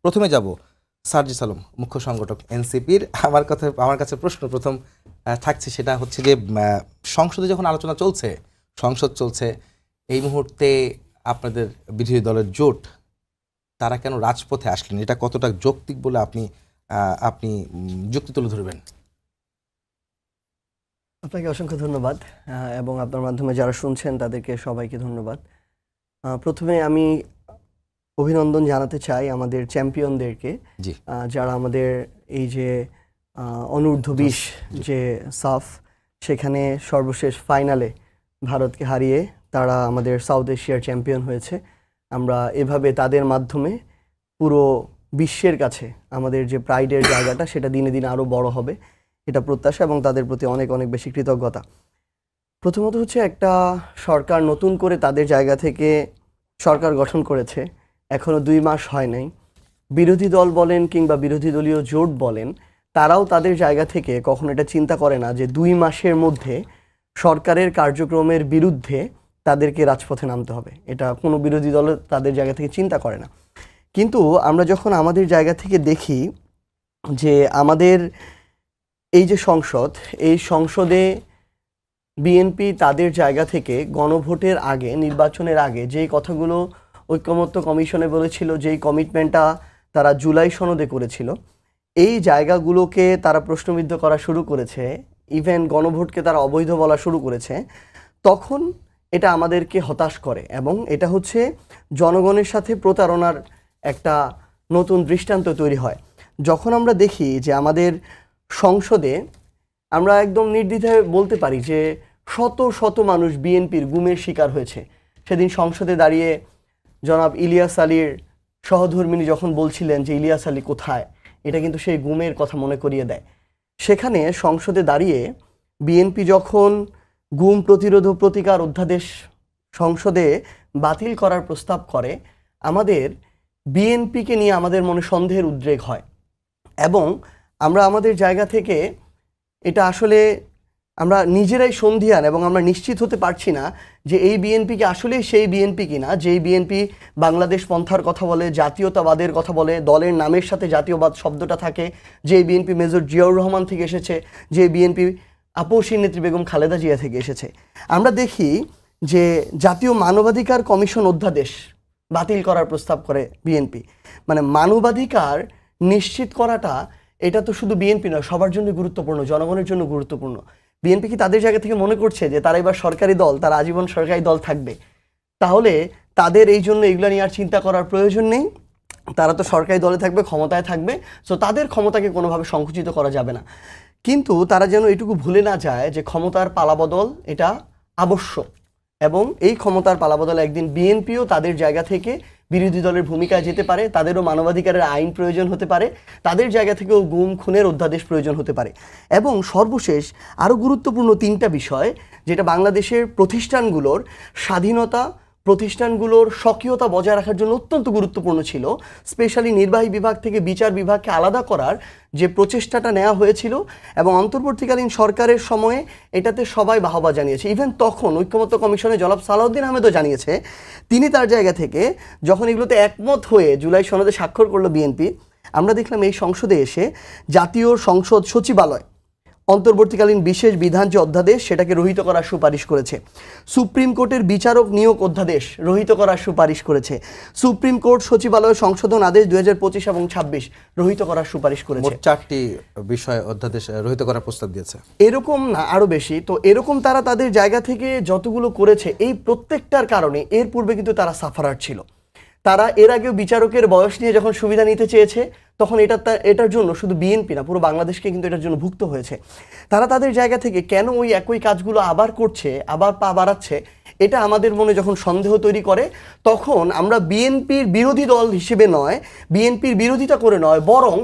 প্রথমে যাব সার্জিস আলম, মুখ্য সংগঠক এনসিপির। আমার কাছে প্রশ্ন প্রথম থাকছে, সেটা হচ্ছে যে সংসদে যখন আলোচনা চলছে, সংসদ চলছে, এই মুহূর্তে আপনাদের বিরোধী দলের জোট তারা কেন রাজপথে আসলেন? এটা কতটা যৌক্তিক বলে আপনি যুক্তি তুলে ধরবেন? আপনাকে অসংখ্য ধন্যবাদ এবং আপনার মাধ্যমে যারা শুনছেন তাদেরকে সবাইকে ধন্যবাদ। প্রথমে আমি অভিনন্দন জানাতে চাই আমাদের চ্যাম্পিয়নদেরকে, যারা আমাদের এই যে অনূর্ধ্ব 20 যে সাফ, সেখানে সর্বশেষ ফাইনালে ভারতকে হারিয়ে তারা আমাদের সাউথ এশিয়ার চ্যাম্পিয়ন হয়েছে। আমরা এভাবে তাদের মাধ্যমে পুরো বিশ্বের কাছে আমাদের যে প্রাইডের জায়গাটা সেটা দিনে দিনে আরও বড় হবে, এটা প্রত্যাশা এবং তাদের প্রতি অনেক অনেক বেশি কৃতজ্ঞতা। প্রথমত হচ্ছে একটা সরকার নতুন করে তাদের জায়গা থেকে সরকার গঠন করেছে, এখনও 2 মাস হয় নাই। বিরোধী দল বলেন কিংবা বিরোধী দলীয় জোট বলেন, তারাও তাদের জায়গা থেকে কখনো এটা চিন্তা করে না যে 2 মাসের মধ্যে সরকারের কার্যক্রমের বিরুদ্ধে তাদেরকে রাজপথে নামতে হবে। এটা কোনো বিরোধী দল তাদের জায়গা থেকে চিন্তা করে না। কিন্তু আমরা যখন আমাদের জায়গা থেকে দেখি যে আমাদের এই যে সংসদ, এই সংসদে বিএনপি তাদের জায়গা থেকে গণভোটের আগে, নির্বাচনের আগে যেই কথাগুলো ঐকমত্য কমিশনে বলেছিল, যেই কমিটমেন্টটা তারা জুলাই সনদে করেছিল, এই জায়গাগুলোকে তারা প্রশ্নবিদ্ধ করা শুরু করেছে, ইভেন গণভোটকে তারা অবৈধ বলা শুরু করেছে, তখন এটা আমাদেরকে হতাশ করে এবং এটা হচ্ছে জনগণের সাথে প্রতারণার একটা নতুন দৃষ্টান্ত তৈরি হয়। যখন আমরা দেখি যে আমাদের সংসদে, আমরা একদম নির্দ্বিধায় বলতে পারি যে শত শত মানুষ বিএনপির গুমের শিকার হয়েছে। সেদিন সংসদে দাঁড়িয়ে জনাব ইলিয়াস আলীর সহধর্মিণী যখন বলছিলেন যে ইলিয়াস আলী কোথায়, এটা কিন্তু সেই গুমের কথা মনে করিয়ে দেয়। সেখানে সংসদে দাঁড়িয়ে বিএনপি যখন গুম প্রতিরোধ ও প্রতিকার অধ্যাদেশ সংসদে বাতিল করার প্রস্তাব করে, আমাদের বিএনপিকে নিয়ে আমাদের মনে সন্দেহের উদ্রেক হয় এবং আমরা আমাদের জায়গা থেকে এটা আসলে আমরা নিজেরাই সন্দিহান এবং আমরা নিশ্চিত হতে পারছি না যে এই বিএনপিকে আসলে সেই বিএনপি কিনা যেই বিএনপি বাংলাদেশ পন্থার কথা বলে, জাতীয়তাবাদের কথা বলে, দলের নামের সাথে জাতীয়বাদ শব্দটা থাকে, যে বিএনপি মেজর জিয়াউর রহমান থেকে এসেছে, যে বিএনপি আপসী নেত্রী বেগম খালেদা জিয়া থেকে এসেছে। আমরা দেখি যে জাতীয় মানবাধিকার কমিশন অধ্যাদেশ বাতিল করার প্রস্তাব করে বিএনপি। মানে মানবাধিকার নিশ্চিত করাটা, এটা তো শুধু বিএনপি নয়, সবার জন্য গুরুত্বপূর্ণ, জনগণের জন্য গুরুত্বপূর্ণ। বিএনপি কি তাদের জায়গা থেকে মনে করছে যে তারা এবার সরকারি দল, তারা আজীবন সরকারি দল থাকবে? তাহলে তাদের এই জন্য এগুলো নিয়ে আর চিন্তা করার প্রয়োজন নেই। তারা তো সরকারি দলে থাকবে, ক্ষমতায় থাকবে, সো তাদের ক্ষমতাকে কোনোভাবে সংকুচিত করা যাবে না। কিন্তু তারা যেন এটুকু ভুলে না যায় যে ক্ষমতার পালাবদল এটা আবশ্যক এবং এই ক্ষমতার পালাবদলে একদিন বিএনপিও তাদের জায়গা থেকে বিরোধী দলের ভূমিকায় যেতে পারে, তাদেরও মানবাধিকারের আইন প্রয়োজন হতে পারে, তাদের জায়গা থেকেও গুম খুনের অধ্যাদেশ প্রয়োজন হতে পারে। এবং সর্বশেষ আরও গুরুত্বপূর্ণ 3টা বিষয়, যেটা বাংলাদেশের প্রতিষ্ঠানগুলোর স্বাধীনতা, প্রতিষ্ঠানগুলোর স্বকীয়তা বজায় রাখার জন্য অত্যন্ত গুরুত্বপূর্ণ ছিল। স্পেশালি নির্বাহী বিভাগ থেকে বিচার বিভাগকে আলাদা করার যে প্রচেষ্টাটা নেওয়া হয়েছিল এবং অন্তর্বর্তীকালীন সরকারের সময়ে এটাতে সবাই বাহবা জানিয়েছে। ইভেন তখন ঐকমত্য কমিশনে জনাব সালাউদ্দিন আহমেদও জানিয়েছে, তিনি তার জায়গা থেকে যখন এগুলোতে একমত হয়ে জুলাই সনদে স্বাক্ষর করলো বিএনপি, আমরা দেখলাম এই সংসদে এসে জাতীয় সংসদ সচিবালয় অন্তর্বর্তীকালীন বিশেষ বিধান যে অধ্যাদেশ, সেটাকে রহিত করার সুপারিশ করেছে। সুপ্রিম কোর্টের বিচারক নিয়োগ অধ্যাদেশ রহিত করার সুপারিশ করেছে। সুপ্রিম কোর্ট সচিবালয় সংশোধন আদেশ 2025 এবং 26 রহিত করার সুপারিশ করেছে। 4টি বিষয় অধ্যাদেশ রহিত করার প্রস্তাব দিয়েছে। এরকম না, আরও বেশি। তো এরকম তারা তাদের জায়গা থেকে যতগুলো করেছে, এই প্রত্যেকটার কারণে এর পূর্বে কিন্তু তারা সাফারার ছিল। তারা এর আগেও বিচারকের বয়স নিয়ে যখন সুবিধা নিতে চেয়েছে, তখন এটার জন্য শুধু বিএনপি না, পুরো বাংলাদেশকে কিন্তু এটার জন্য ভুক্ত হয়েছে। তারা তাদের জায়গা থেকে কেন ওই একই কাজগুলো আবার করছে, আবার পা বাড়াচ্ছে, এটা আমাদের মনে যখন সন্দেহ তৈরি করে, তখন আমরা বিএনপির বিরোধী দল হিসেবে নয়, বিএনপির বিরোধিতা করে নয়, বরং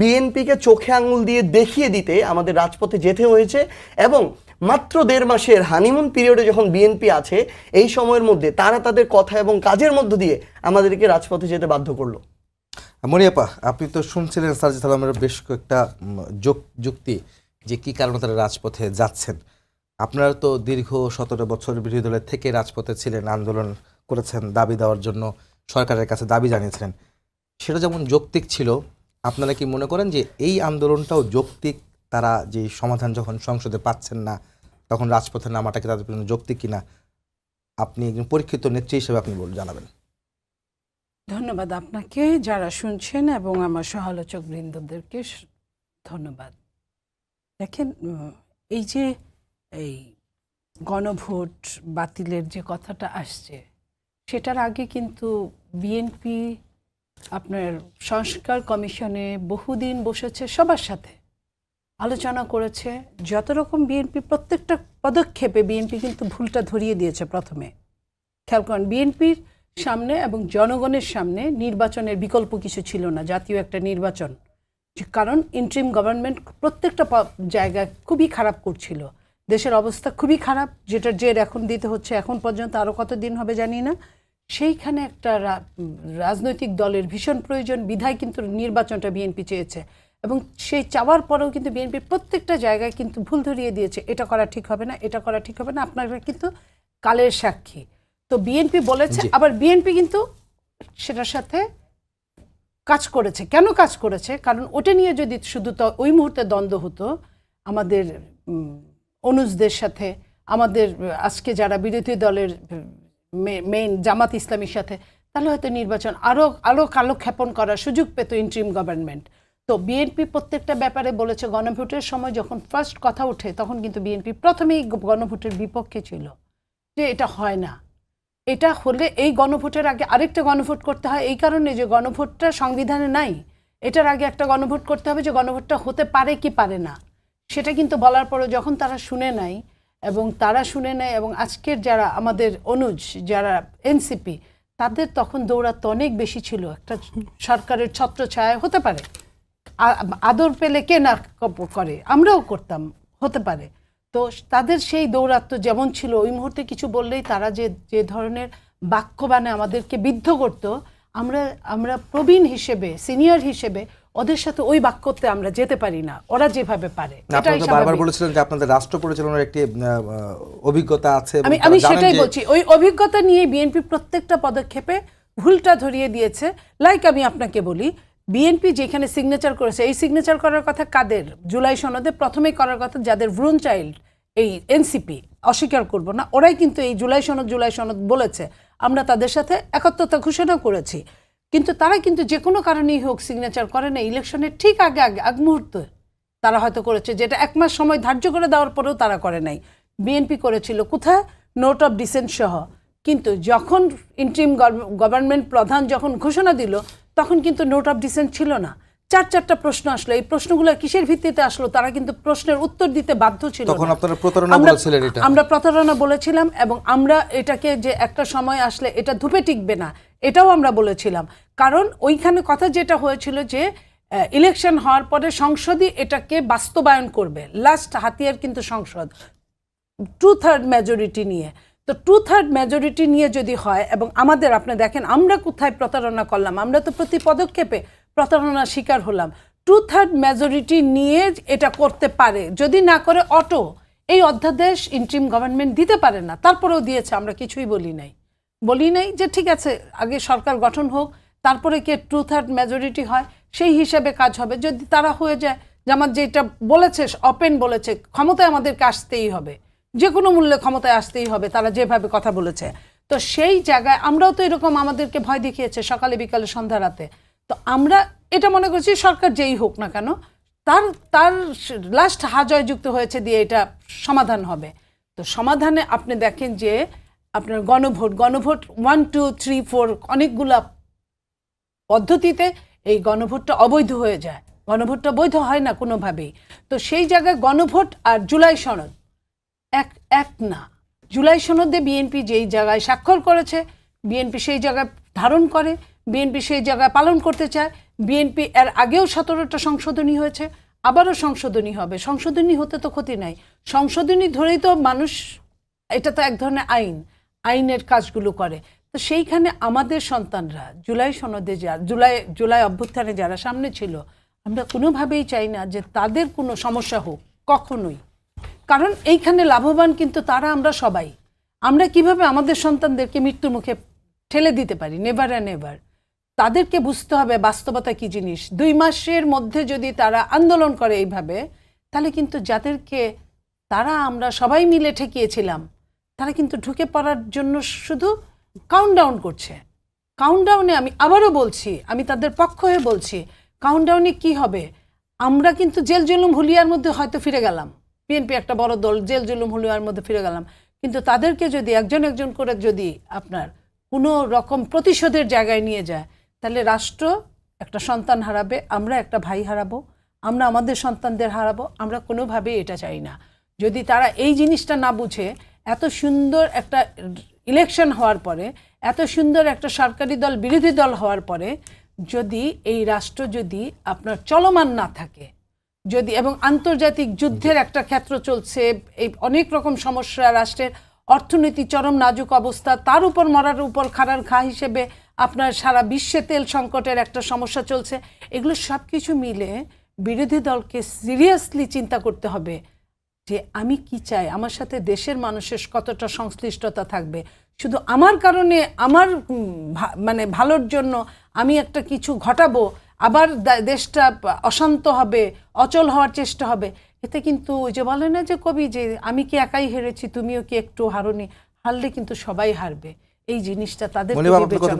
বিএনপিকে চোখে আঙুল দিয়ে দেখিয়ে দিতে আমাদের রাজপথে যেতে হয়েছে। এবং মাত্র 1.5 মাসের হানিমুন পিরিয়ডে যখন বিএনপি আছে, এই সময়ের মধ্যে তারা তাদের কথা এবং কাজের মধ্য দিয়ে আমাদেরকে রাজপথে যেতে বাধ্য করলো। মরিয়াপা, আপনি তো শুনছিলেন সার্জিস আলমের বেশ কয়েকটা যুক্তি যে কি কারণে তারা রাজপথে যাচ্ছেন। আপনারা তো দীর্ঘ 17 বছর বিরোধী দলের থেকে রাজপথে ছিলেন, আন্দোলন করেছেন, দাবি দেওয়ার জন্য সরকারের কাছে দাবি জানিয়েছিলেন। সেটা যেমন যৌক্তিক ছিল, আপনারা কি মনে করেন যে এই আন্দোলনটাও যৌক্তিক? তারা যে সমাধান যখন সংসদে পাচ্ছেন না, তখন রাজপথে নামাটাকে তাদের জন্য যৌক্তিক কিনা? আপনি একজন পরীক্ষিত নেত্রী হিসেবে আপনি জানাবেন। ধন্যবাদ আপনাকে, যারা শুনছেন, এবং আমার সহালোচক বৃন্দদেরকে ধন্যবাদ। দেখেন, এই যে এই গণভোট বাতিলের যে কথাটা আসছে, সেটার আগে কিন্তু বিএনপি আপনার সংস্কার কমিশনে বহুদিন বসেছে, সবার সাথে আলোচনা করেছে। যত রকম বিএনপি প্রত্যেকটা পদক্ষেপে বিএনপি কিন্তু ভুলটা ধরিয়ে দিয়েছে। প্রথমে খেয়াল করেন, বিএনপির সামনে এবং জনগণের সামনে নির্বাচনের বিকল্প কিছু ছিল না, জাতীয় একটা নির্বাচন। কারণ ইন্টারিম গভর্নমেন্ট প্রত্যেকটা জায়গায় খুবই খারাপ করছিল, দেশের অবস্থা খুবই খারাপ, যেটার জের এখন দিতে হচ্ছে, এখন পর্যন্ত আরও কতদিন হবে জানি না। সেইখানে একটা রাজনৈতিক দলের ভীষণ প্রয়োজন, বিধায় কিন্তু নির্বাচনটা বিএনপি চেয়েছে, এবং সেই চাওয়ার পরেও কিন্তু বিএনপির প্রত্যেকটা জায়গায় কিন্তু ভুল ধরিয়ে দিয়েছে, এটা করা ঠিক হবে না, এটা করা ঠিক হবে না। আপনারা কিন্তু কালের সাক্ষী। তো বিএনপি বলেছে, আবার বিএনপি কিন্তু সেটার সাথে কাজ করেছে। কেন কাজ করেছে? কারণ ওটা নিয়ে যদি শুধু তো ওই মুহূর্তে দ্বন্দ্ব হতো আমাদের অনুজদের সাথে, আমাদের আজকে যারা বিরোধী দলের মেইন জামাত ইসলামীর সাথে, তাহলে হয়তো নির্বাচন আরও কালক্ষেপণ করার সুযোগ পেত ইন্টারিম গভর্নমেন্ট। তো বিএনপি প্রত্যেকটা ব্যাপারে বলেছে। গণভোটের সময় যখন ফার্স্ট কথা ওঠে, তখন কিন্তু বিএনপি প্রথমেই গণভোটের বিপক্ষে ছিল, যে এটা হয় না। এটা হলে এই গণভোটের আগে আরেকটা গণভোট করতে হয়, এই কারণে যে গণভোটটা সংবিধানে নাই। এটার আগে একটা গণভোট করতে হবে, যে গণভোটটা হতে পারে কি পারে না, সেটা কিন্তু বলার পরে যখন তারা শুনে নেয়, এবং আজকের যারা আমাদের অনুজ, যারা এনসিপি, তাদের তখন দৌড়াতে অনেক বেশি ছিল। একটা সরকারের ছত্রছায়া হতে পারে, আদর পেলে কে না করে, আমরাও করতাম, হতে পারে। তো তাদের সেই দৌরাত্ম্য যেমন ছিল, ওই মুহূর্তে কিছু বললেই তারা যে ধরনের বাক্যবাণে আমাদেরকে বিদ্ধ করত, আমরা প্রবীণ হিসেবে, সিনিয়র হিসেবে ওদের সাথে ওই বাক্যতে আমরা যেতে পারি না, ওরা যেভাবে পারে। আপনারা বারবার বলেছিলেন যে আপনাদের রাষ্ট্র পরিচালনার একটি অভিজ্ঞতা আছে। আমি সেটাই বলছি, ওই অভিজ্ঞতা নিয়ে বিএনপি প্রত্যেকটা পদক্ষেপে ভুলটা ধরিয়ে দিয়েছে। লাইক আমি আপনাকে বলি, বিএনপি যেখানে সিগনেচার করেছে, এই সিগনেচার করার কথা কাদের? জুলাই সনদে প্রথমেই করার কথা যাদের ভ্রুণ চাইল্ড, এই এনসিপি, অস্বীকার করব না, ওরাই কিন্তু এই জুলাই সনদ বলেছে। আমরা তাদের সাথে একাত্মতা ঘোষণা করেছি, কিন্তু তারা কিন্তু যে কোনো কারণেই হোক সিগনেচার করে না। ইলেকশনের ঠিক আগ মুহূর্তে তারা হয়তো করেছে, যেটা 1 মাস সময় ধার্য করে দেওয়ার পরেও তারা করে নাই। বিএনপি করেছিল কোথায়? নোট অফ ডিসেন্ট সহ। কিন্তু যখন ইন্টারিম গভর্নমেন্ট প্রধান যখন ঘোষণা দিল, তখন কিন্তু নোট অফ ডিসেন্ট ছিল না। 4-4টা প্রশ্ন আসলো। এই প্রশ্নগুলো কিসের ভিত্তিতে আসলো? তারা কিন্তু প্রশ্নের উত্তর দিতে বাধ্য ছিল। তখন আপনারা প্রতারণা বলেছিলেন, এটা আমরা প্রতারণা বলেছিলাম, এবং আমরা এটাকে যে একটা সময় আসলে এটা ধুপে টিকবে না, এটাও আমরা বলেছিলাম। কারণ ওইখানে কথা যেটা হয়েছিল যে ইলেকশন হওয়ার পরে সংসদই এটাকে বাস্তবায়ন করবে। লাস্ট হাতিয়ার কিন্তু সংসদ 2/3 মেজরিটি নিয়ে। তো 2/3 মেজরিটি নিয়ে যদি হয়, এবং আমাদের, আপনি দেখেন আমরা কোথায় প্রতারণা করলাম, আমরা তো প্রতি পদক্ষেপে প্রতারণার শিকার হলাম। 2/3 মেজরিটি নিয়ে এটা করতে পারে, যদি না করে অটো এই অধ্যাদেশ ইন্টারিম গভর্নমেন্ট দিতে পারে না। তারপরেও দিয়েছে, আমরা কিছুই বলি নাই যে ঠিক আছে আগে সরকার গঠন হোক, তারপরে কে 2/3 মেজরিটি হয় সেই হিসাবে কাজ হবে। যদি তারা হয়ে যায়, জামাত যেটা বলেছে, ওপেন বলেছে, ক্ষমতায় আমাদেরকে আসতেই হবে, যে কোনো মূল্যে ক্ষমতায় আসতেই হবে, তারা যেভাবে কথা বলেছে। তো সেই জায়গায় আমরাও তো এরকম আমাদেরকে ভয় দেখিয়েছে সকালে বিকালে সন্ধ্যা রাতে। তো আমরা এটা মনে করছি সরকার যেই হোক না কেন, তার লাস্ট হাজয়যুক্ত হয়েছে দিয়ে এটা সমাধান হবে। তো সমাধানে আপনি দেখেন যে আপনার গণভোট 1, 2, 3, 4 অনেকগুলা পদ্ধতিতে এই গণভোটটা অবৈধ হয়ে যায়। গণভোটটা বৈধ হয় না কোনোভাবেই। তো সেই জায়গায় গণভোট আর জুলাই সনদ এক না। জুলাই সনদে বিএনপি যেই জায়গায় স্বাক্ষর করেছে, বিএনপি সেই জায়গায় ধারণ করে, বিএনপি সেই জায়গায় পালন করতে চায়। বিএনপি এর আগেও 17টা সংশোধনী হয়েছে, আবারও সংশোধনী হবে। সংশোধনী হতে তো ক্ষতি নাই, সংশোধনী ধরেই তো মানুষ, এটা তো এক ধরনের আইনের কাজগুলো করে। তো সেইখানে আমাদের সন্তানরা জুলাই সনদে জুলাই অভ্যুত্থানে যারা সামনে ছিল, আমরা কোনোভাবেই চাই না যে তাদের কোনো সমস্যা হোক, কখনোই। কারণ এইখানে লাভবান কিন্তু তারা, আমরা সবাই। আমরা কিভাবে আমাদের সন্তানদেরকে মৃত্যুর মুখে ঠেলে দিতে পারি? Never and never. তাদেরকে বুঝতে হবে বাস্তবতা কি জিনিস। 2 মাসের মধ্যে যদি তারা আন্দোলন করে এইভাবে, তাহলে কিন্তু যাদেরকে আমরা সবাই মিলে ঠেকিয়েছিলাম, তারা কিন্তু ঢুকে পড়ার জন্য শুধু কাউন্টডাউন করছে। কাউন্টডাউনে আমি আবারও বলছি, আমি তাদের পক্ষ হয়ে বলছি, কাউন্টডাউনে কি হবে? আমরা কিন্তু জেল জুলুম হুলিয়ার মধ্যে হয়তো ফিরে গেলাম, বিএনপি একটা বড় দল, জেল জুলুম হুলিয়ার মধ্যে ফিরে গেলাম, কিন্তু তাদেরকে যদি একজন একজন করে যদি আপনার কোনো রকম প্রতিশোধের জায়গায় নিয়ে যায়, তাহলে রাষ্ট্র একটা সন্তান হারাবে, আমরা একটা ভাই হারাবো, আমরা আমাদের সন্তানদের হারাবো। আমরা কোনোভাবেই এটা চাই না। যদি তারা এই জিনিসটা না বুঝে, এত সুন্দর একটা ইলেকশন হওয়ার পরে, এত সুন্দর একটা সরকারি দল বিরোধী দল হওয়ার পরে, যদি এই রাষ্ট্র যদি আপনার চলমান না থাকে, যদি এবং আন্তর্জাতিক যুদ্ধের একটা ক্ষেত্র চলছে, এই অনেক রকম সমস্যা, রাষ্ট্রের অর্থনীতি চরম নাজুক অবস্থা, তার উপর মরার উপর খাড়ার ঘা হিসেবে আপনার সারা বিশ্বে তেল সংকটের একটা সমস্যা চলছে, এগুলো সব কিছু মিলে বিরোধী দলকে সিরিয়াসলি চিন্তা করতে হবে যে আমি কি চাই, আমার সাথে দেশের মানুষের কতটা সংশ্লিষ্টতা থাকবে। শুধু আমার কারণে, আমার মানে ভালোর জন্য আমি একটা কিছু ঘটাবো, আবার দেশটা অশান্ত হবে, অচল হওয়ার চেষ্টা হবে, এতে কিন্তু ওই যে বলে না যে কবি, যে আমি কি একাই হেরেছি, তুমিও কি একটু হারোনি, হারলে কিন্তু সবাই হারবে। এই জিনিসটা তাদের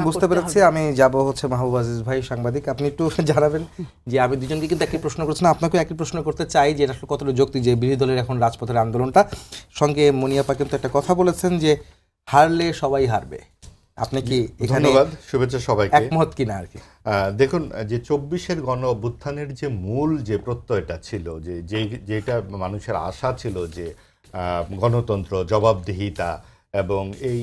বুঝতে পেরেছি। আমি যাব হচ্ছে মাহবুব আজিজ ভাই, সাংবাদিক, আপনি একটু জানাবেন যে আমি দুজনকে কিন্তু একই প্রশ্ন করছি না, আপনাকেও একই প্রশ্ন করতে চাই যে এটা আসলে কতটা যৌক্তিক যে বিরোধী দলের এখন রাজপথের আন্দোলনটা। সঙ্গে মনিয়াপা কিন্তু একটা কথা বলেছেন যে হারলে সবাই হারবে। আপনি কি এখানে ধন্যবাদ, শুভেচ্ছা সবাইকে, একমত কিনা আর কি? দেখুন, যে 24-এর গণ অভ্যুত্থানের যে মূল যে প্রত্যয়টা ছিল, যেটা মানুষের আশা ছিল যে গণতন্ত্র, জবাবদিহিতা এবং এই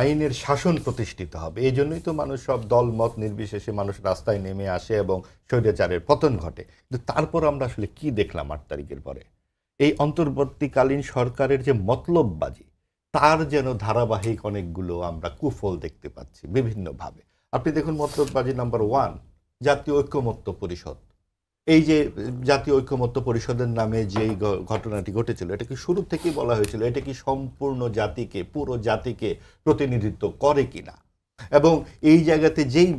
আইনের শাসন প্রতিষ্ঠিত হবে, এই জন্যই তো মানুষ সব দল মত নির্বিশেষে মানুষ রাস্তায় নেমে আসে এবং স্বৈরাচারের পতন ঘটে। কিন্তু তারপর আমরা আসলে কি দেখলাম 8 তারিখের পরে? এই অন্তর্বর্তীকালীন সরকারের যে মতলববাজি, তার যেন ধারাবাহিক অনেকগুলো আমরা কুফল দেখতে পাচ্ছি বিভিন্নভাবে। আপনি দেখুন, মতলববাজি নাম্বার 1, জাতীয় ঐক্যমত্য পরিষদ। এই যে জাতীয় ঐক্যমত্য পরিষদের নামে যেই ঘটনাটি ঘটেছিল, এটা কি শুরু থেকেই বলা হয়েছিল এটা কি সম্পূর্ণ জাতিকে, পুরো জাতিকে প্রতিনিধিত্ব করে কিনা? এবং এই জায়গাতে যেই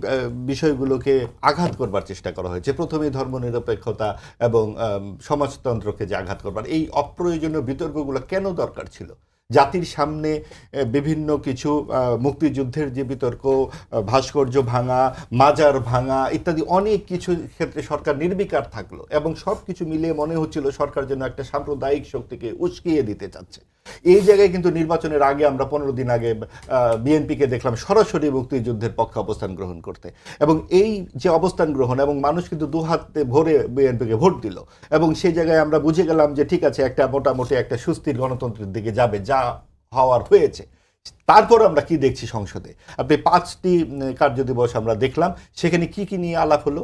বিষয়গুলোকে আঘাত করবার চেষ্টা করা হয়েছে, প্রথমেই ধর্মনিরপেক্ষতা এবং সমাজতন্ত্রকে যে আঘাত করবার, এই অপ্রয়োজনীয় বিতর্কগুলো কেন দরকার ছিল? জাতির সামনে বিভিন্ন কিছু মুক্তিযুদ্ধের যে বিতর্ক, ভাস্কর্য ভাঙা, মাজার ভাঙা ইত্যাদি অনেক কিছু ক্ষেত্রে সরকার নির্বিকার থাকলো এবং সব কিছু মিলিয়ে মনে হচ্ছিল সরকার যেন একটা সাম্প্রদায়িক শক্তিকে উস্কিয়ে দিতে চাচ্ছে। এই জায়গায় কিন্তু নির্বাচনের আগে আমরা 15 দিন আগে বিএনপিকে দেখলাম সরাসরি মুক্তিযুদ্ধের পক্ষে অবস্থান গ্রহণ করতে, এবং এই যে অবস্থান গ্রহণ, এবং মানুষ কিন্তু দুহাতে ভরে বিএনপিকে ভোট দিল, এবং সেই জায়গায় আমরা বুঝে গেলাম যে ঠিক আছে, একটা মোটামুটি একটা সুস্থির গণতন্ত্রের দিকে যাবে, যা হওয়ার হয়েছে। তারপর আমরা কি দেখছি সংসদে? আপনি 5টি কার্যদিবস আমরা দেখলাম, সেখানে কি কি নিয়ে আলাপ হলো?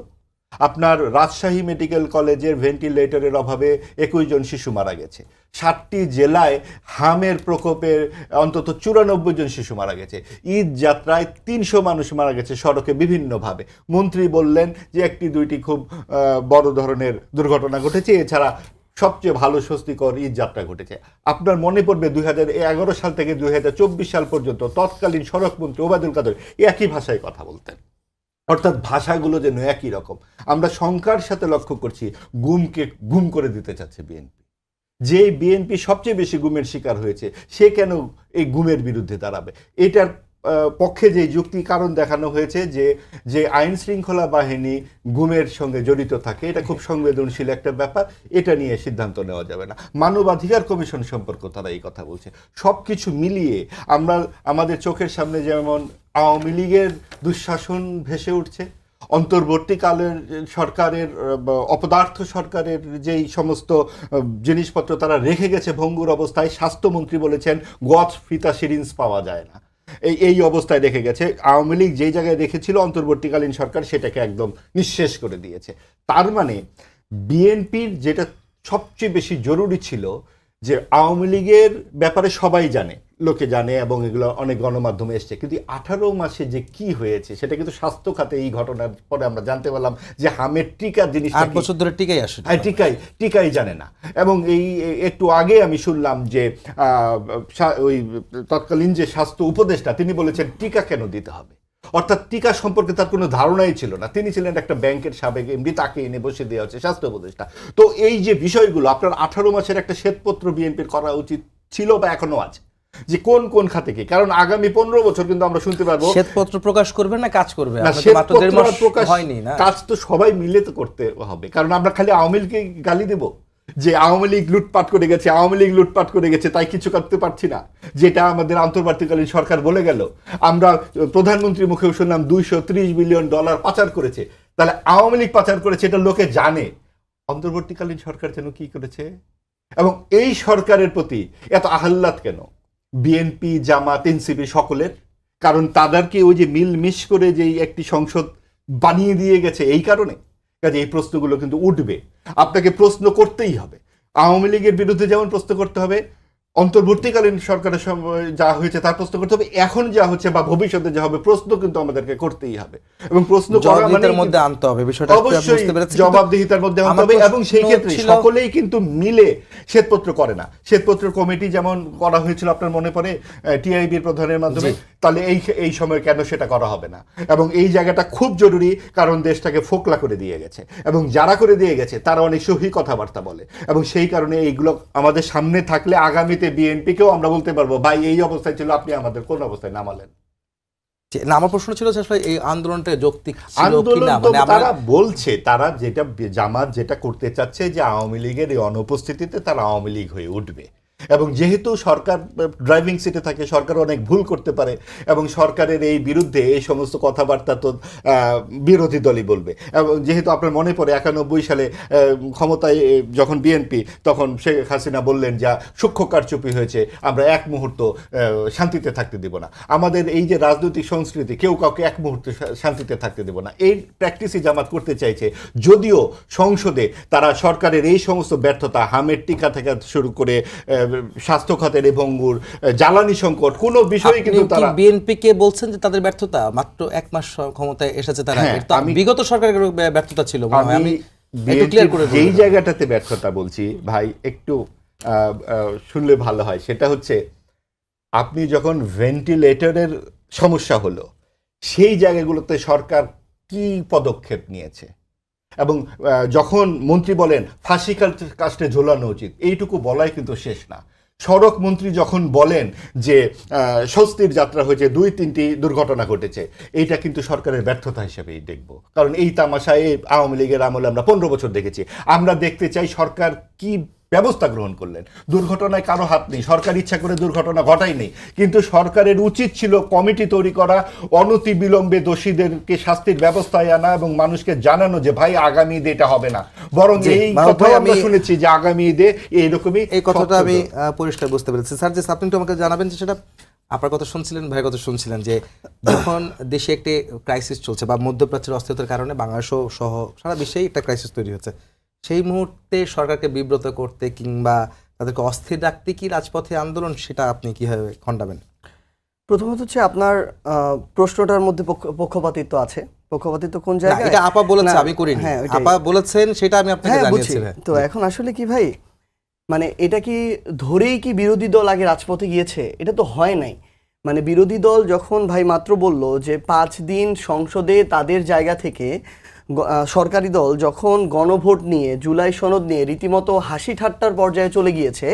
আপনার রাজশাহী মেডিকেল কলেজের ভেন্টিলেটরের অভাবে 21 জন শিশু মারা গেছে। 7টি জেলায় হামের প্রকোপের অন্তত 94 জন শিশু মারা গেছে। ঈদ যাত্রায় 300 মানুষ মারা গেছে সড়কে বিভিন্নভাবে। মন্ত্রী বললেন যে 1-2টি খুব বড় ধরনের দুর্ঘটনা ঘটেছে, এছাড়া সবচেয়ে ভালো স্বস্তিকর ঈদ যাত্রা ঘটেছে। আপনার মনে পড়বে 2011 সাল থেকে 2024 সাল পর্যন্ত তৎকালীন সড়কমন্ত্রী ওবায়দুল কাদের একই ভাষায় কথা বলতেন, অর্থাৎ ভাষাগুলো যেন একই রকম। আমরা সংখ্যার সাথে লক্ষ্য করছি গুমকে গুম করে দিতে চাচ্ছে বিএনপি। যে বিএনপি সবচেয়ে বেশি গুমের শিকার হয়েছে, সে কেন এই গুমের বিরুদ্ধে দাঁড়াবে? এটার পক্ষে যে যুক্তি কারণ দেখানো হয়েছে যে আইন শৃঙ্খলা বাহিনী গুমের সঙ্গে জড়িত থাকে, এটা খুব সংবেদনশীল একটা ব্যাপার, এটা নিয়ে সিদ্ধান্ত নেওয়া যাবে না। মানবাধিকার কমিশন সম্পর্কে তারা এই কথা বলছে। সব কিছু মিলিয়ে আমরা আমাদের চোখের সামনে যেমন আওয়ামী লীগের দুঃশাসন ভেসে উঠছে, অন্তর্বর্তীকালের সরকারের অপদার্থ সরকারের যেই সমস্ত জিনিসপত্র তারা রেখে গেছে ভঙ্গুর অবস্থায়, স্বাস্থ্যমন্ত্রী বলেছেন গজ ফিতা সিরিঞ্জ পাওয়া যায় না, এই অবস্থায় রেখে গেছে। আওয়ামী লীগ যেই জায়গায় রেখেছিল অন্তর্বর্তীকালীন সরকার সেটাকে একদম নিঃশেষ করে দিয়েছে। তার মানে বিএনপির যেটা সবচেয়ে বেশি জরুরি ছিল যে আওয়ামী লীগের ব্যাপারে সবাই জানে, লোকে জানে, এবং এগুলো অনেক গণমাধ্যমে এসছে, কিন্তু 18 মাসে যে কি হয়েছে সেটা কিন্তু স্বাস্থ্য খাতে এই ঘটনার পরে আমরা জানতে পারলাম যে হামের টিকা জিনিসটা 8 বছর ধরে টিকাই আসে, টিকাই জানে না। এবং এই একটু আগে আমি শুনলাম যে ওই তৎকালীন যে স্বাস্থ্য উপদেষ্টা তিনি বলেছেন টিকা কেন দিতে হবে, অর্থাৎ টিকা সম্পর্কে তার কোনো ধারণাই ছিল না। তিনি ছিলেন একটা ব্যাংকের সাবেক এমডি, তাকে এনে বসে দেওয়া হচ্ছে স্বাস্থ্য উপদেষ্টা। তো এই যে বিষয়গুলো, আপনার 18 মাসের একটা শ্বেতপত্র বিএনপির করা উচিত ছিল বা এখনো আছে, যে কোন কোন খাতে কি, কারণ আগামী 15 বছর কিন্তু আমরা শুনতে পারবো শ্বেতপত্র প্রকাশ করবে না কাজ করবে, না, আপনাদের মাত্র 1.5 মাস প্রকাশ হয়নি না। কাজ তো সবাই মিলে তো করতে হবে, কারণ আমরা খালি আওয়ামী লীগকে গালি দেব যে আওয়ামী লীগ লুটপাট করে গেছে, আওয়ামী লীগ লুটপাট করে গেছে তাই কিছু করতে পারছি না, যেটা আমাদের অন্তর্বর্তীকালীন সরকার বলে গেল। আমরা প্রধানমন্ত্রীর মুখেও শুনলাম 230 বিলিয়ন ডলার পাচার করেছে, তাহলে আওয়ামী লীগ পাচার করেছে এটা লোকে জানে, অন্তর্বর্তীকালীন সরকার যেন কি করেছে। এবং এই সরকারের প্রতি এত আহ্লাদ কেন বিএনপি, জামাত, এনসিপি সকলের? কারণ তাদেরকে ওই যে মিলমিশ করে যেই একটি সংসদ বানিয়ে দিয়ে গেছে, এই কারণে। কাজে এই প্রশ্নগুলো কিন্তু উঠবে, আপনাকে প্রশ্ন করতেই হবে। আওয়ামী লীগের বিরুদ্ধে যেমন প্রশ্ন করতে হবে, অন্তর্বর্তীকালীন সরকারের সময় যা হয়েছে তার প্রশ্ন করতে হবে, এখন যা হচ্ছে বা ভবিষ্যতে যা হবে প্রশ্ন কিন্তু আমাদেরকে করতেই হবে। এবং প্রশ্ন করা মানে মধ্যে আনতে হবে বিষয়টা, অবশ্যই জবাবদিহিতার মধ্যে আনতে হবে। এবং সেই ক্ষেত্রে সকলেই কিন্তু মিলে শ্বেতপত্র করে না। শ্বেতপত্র কমিটি যেমন করা হয়েছিল আপনার মনে পড়ে টিআইবির প্রধানের মাধ্যমে, তাহলে এই সময় কেন সেটা করা হবে না? এবং এই জায়গাটা খুব জরুরি, কারণ দেশটাকে ফোকলা করে দিয়ে গেছে, এবং যারা করে দিয়ে গেছে তারা অনেক সহি কথাবার্তা বলে, এবং সেই কারণে এইগুলো আমাদের সামনে থাকলে আগামীতে বিএনপিকেও আমরা বলতে পারবো, ভাই এই অবস্থায় ছিল, আপনি আমাদের কোন অবস্থায় নামালেন। না, আমার প্রশ্ন ছিল আসলে এই আন্দোলনটা যৌক্তিক ছিল আন্দোলন কিনা, তো মানে তারা বলছে, তারা যেটা জামাত যেটা করতে চাচ্ছে যে আওয়ামী লীগের এই অনুপস্থিতিতে তারা আওয়ামী লীগ হয়ে উঠবে, এবং যেহেতু সরকার ড্রাইভিং সিটে থাকে, সরকার অনেক ভুল করতে পারে, এবং সরকারের এই বিরুদ্ধে এই সমস্ত কথাবার্তা তো বিরোধী দলই বলবে। এবং যেহেতু আপনার মনে পড়ে 91 সালে ক্ষমতায় যখন বিএনপি, তখন শেখ হাসিনা বললেন যা সূক্ষ্ম কারচুপি হয়েছে, আমরা এক মুহূর্ত শান্তিতে থাকতে দেব না। আমাদের এই যে রাজনৈতিক সংস্কৃতি, কেউ কাউকে এক মুহূর্তে শান্তিতে থাকতে দেব না, এই প্র্যাকটিসই জামাত করতে চাইছে। যদিও সংসদে তারা সরকারের এই সমস্ত ব্যর্থতা, হামের টিকা থেকে শুরু করে স্বাস্থ্য খাতের ভঙ্গুর, জ্বালানি সংকট, কোন বিষয়ে কিন্তু তারা বিএনপি কে বলছেন যে তাদের ব্যর্থতা, মাত্র 1 মাস ক্ষমতায় এসেছে তারা, বিগত সরকারের ব্যর্থতা ছিল। আমি একটু ক্লিয়ার করে যেই জায়গাটাতে ব্যর্থতা বলছি ভাই, একটু শুনলে ভালো হয়। সেটা হচ্ছে আপনি যখন ভেন্টিলেটরের সমস্যা হলো, সেই জায়গাগুলোতে সরকার কি পদক্ষেপ নিয়েছে, এবং যখন মন্ত্রী বলেন ফাঁসি কাস্টে ঝোলানো উচিত, এইটুকু বলাই কিন্তু শেষ না। সড়ক মন্ত্রী যখন বলেন যে স্বস্তির যাত্রা হয়েছে, 2-3টি দুর্ঘটনা ঘটেছে, এইটা কিন্তু সরকারের ব্যর্থতা হিসেবেই দেখব। কারণ এই তামাশায় আওয়ামী লীগের আমলে আমরা 15 বছর দেখেছি। আমরা দেখতে চাই সরকার কি ব্যবস্থা গ্রহণ করলেন। দুর্ঘটনায় কারো হাত নেই, সরকার ইচ্ছা করে দুর্ঘটনা ঘটায়নি, কিন্তু সরকারের উচিত ছিল কমিটি তৈরি করা, অনতি বিলম্বে দোষীদেরকে শাস্তির ব্যবস্থায় আনা, এবং মানুষকে জানানো যে ভাই আগামী ঈদে এটা হবে না। বরং এই কথা আমরা শুনেছি যে আগামী ঈদে এইরকমই। এই কথাটা আমি পরিষ্কার বুঝতে পেরেছি। স্যার, যে আপনি তো আমাকে জানাবেন যে সেটা আপনার কথা শুনছিলেন, ভাইয়ের কথা শুনছিলেন, যে যখন দেশে একটি ক্রাইসিস চলছে বা মধ্যপ্রাচ্যের অস্থিরতার কারণে বাংলাদেশও সহ সারা বিশ্বেই একটা ক্রাইসিস তৈরি হচ্ছে, সেই মুহূর্তে সরকারকে বিব্রত করতে কিংবা তাদেরকে অস্থির রাখতে কি রাজপথে আন্দোলন, সেটা আপনি কিভাবে খণ্ডাবেন? প্রথমত হচ্ছে আপনার প্রশ্নটার মধ্যে পক্ষপাতিত্ব আছে। পক্ষপাতিত্ব কোন জায়গায়? এটা আপা বলেছে, আমি করিনি। আপা বলেছেন সেটা আমি আপনাকে জানিয়েছি। তো এখন আসলে কি ভাই, মানে এটা কি ধরেই কি বিরোধী দল আগে রাজপথে গিয়েছে? এটা তো হয় নাই। মানে বিরোধী দল যখন ভাই মাত্র বলল যে 5 দিন সংসদে তাদের জায়গা থেকে সরকারি দল যখন গণভোট নিয়ে, জুলাই সনদ নিয়ে রীতিমতো হাসি ঠাট্টার পর্যায়ে চলে গিয়েছে,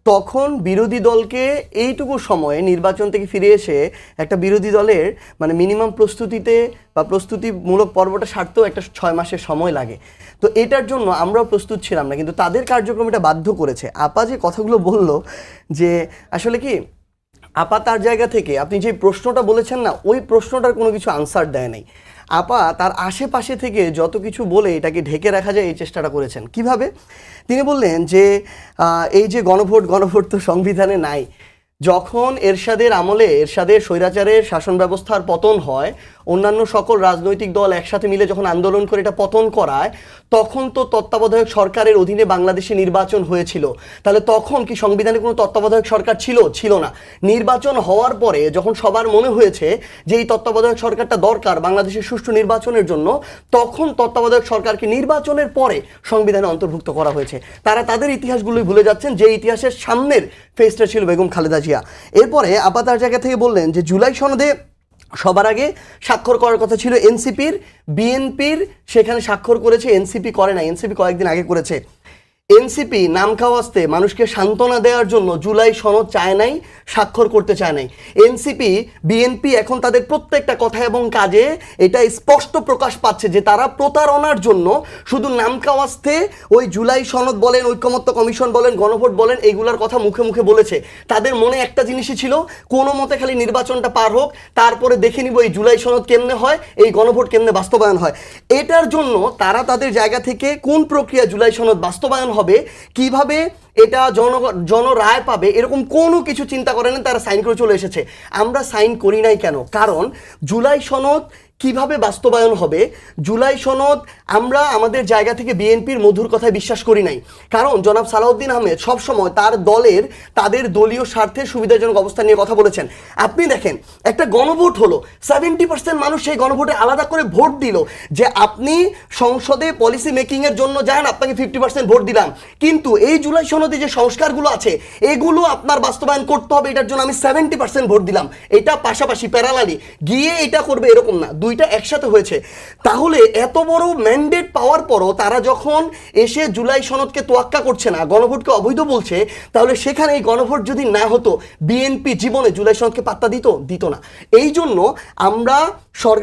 তখন বিরোধী দলকে এইটুকু সময়ে নির্বাচন থেকে ফিরে এসে একটা বিরোধী দলের মানে মিনিমাম প্রস্তুতিতে বা প্রস্তুতিমূলক পর্বটা সারতেও একটা 6 মাসের সময় লাগে। তো এটার জন্য আমরাও প্রস্তুত ছিলাম না, কিন্তু তাদের কার্যক্রম এটা বাধ্য করেছে। আপা যে কথাগুলো বলল যে আসলে কি, আপা তার জায়গা থেকে আপনি যে প্রশ্নটা বলেছেন না, ওই প্রশ্নটার কোনো কিছু আনসার দেয় নাই। আপা তার আশেপাশে থেকে যত কিছু বলে এটাকে ঢেকে রাখা যায় এই চেষ্টাটা করেছেন। কিভাবে? তিনি বললেন যে এই যে গণভোট তো সংবিধানে নাই। যখন এরশাদের আমলে, এরশাদের স্বৈরাচারের শাসন ব্যবস্থার পতন হয়, অন্যান্য সকল রাজনৈতিক দল একসাথে মিলে যখন আন্দোলন করে এটা পতন করায়, তখন তো তত্ত্বাবধায়ক সরকারের অধীনে বাংলাদেশে নির্বাচন হয়েছিল। তাহলে তখন কি সংবিধানে কোনো তত্ত্বাবধায়ক সরকার ছিল না? নির্বাচন হওয়ার পরে যখন সবার মনে হয়েছে যে এই তত্ত্বাবধায়ক সরকারটা দরকার বাংলাদেশের সুষ্ঠু নির্বাচনের জন্য, তখন তত্ত্বাবধায়ক সরকারকে নির্বাচনের পরে সংবিধানে অন্তর্ভুক্ত করা হয়েছে। তারা তাদের ইতিহাসগুলোই ভুলে যাচ্ছেন, যে ইতিহাসের সামনের ফেসটা ছিল বেগম খালেদা জিয়া। এরপরে আপা তার জায়গা থেকে বললেন যে জুলাই সনদে সবার আগে স্বাক্ষর করার কথা ছিল এনসিপির, বিএনপির সেখানে স্বাক্ষর করেছে, এনসিপি করে না, এনসিপি কয়েকদিন আগে করেছে। এনসিপি নাম খাওয়াস্তে মানুষকে সান্ত্বনা দেওয়ার জন্য জুলাই সনদ চায় নাই, স্বাক্ষর করতে চায় নাই। এনসিপি বিএনপি এখন তাদের প্রত্যেকটা কথা এবং কাজে এটা স্পষ্ট প্রকাশ পাচ্ছে যে তারা প্রতারণার জন্য শুধু নাম খাওয়াস্তে ওই জুলাই সনদ বলেন, ঐকমত্য কমিশন বলেন, গণভোট বলেন, এইগুলোর কথা মুখে মুখে বলেছে। তাদের মনে একটা জিনিসই ছিল, কোনো মতে খালি নির্বাচনটা পার হোক, তারপরে দেখে নিব এই জুলাই সনদ কেমনে হয়, এই গণভোট কেমনে বাস্তবায়ন হয়। এটার জন্য তারা তাদের জায়গা থেকে কোন প্রক্রিয়া জুলাই সনদ বাস্তবায়ন হবে, কিভাবে এটা জনরায় পাবে, এরকম কোনো কিছু চিন্তা করে না, তারা সাইন করে চলে এসেছে। আমরা সাইন করি নাই কেন? কারণ জুলাই সনদ কিভাবে বাস্তবায়ন হবে, জুলাই সনদ আমরা আমাদের জায়গা থেকে বিএনপির মধুর কথায় বিশ্বাস করি নাই। কারণ জনাব সালাউদ্দিন আহমেদ সবসময় তার দলের তাদের দলীয় স্বার্থের সুবিধাজনক অবস্থান নিয়ে কথা বলেছেন। আপনি দেখেন একটা গণভোট হলো, 70% মানুষ সেই গণভোটে আলাদা করে ভোট দিল যে আপনি সংসদে পলিসি মেকিংয়ের জন্য যান, আপনাকে 50% ভোট দিলাম, কিন্তু এই জুলাই সনদে যে সংস্কারগুলো আছে এগুলো আপনার বাস্তবায়ন করতে হবে, এটার জন্য আমি 70% ভোট দিলাম। এটা পাশাপাশি প্যারালালি গিয়ে এটা করবে এরকম না, দুইটা একসাথে হয়েছে। তাহলে এত বড় ম্যান্ডেট পাওয়ার পরও তারা যখন এসে জুলাই সনদকে তোয়াক্কা করছে না, গণভোটকে অবৈধ বলছে, তাহলে সেখানে এই গণভোট যদি না হতো বিএনপি জীবনে জুলাই সনদকে পাত্তা দিত না। এই জন্য আমরা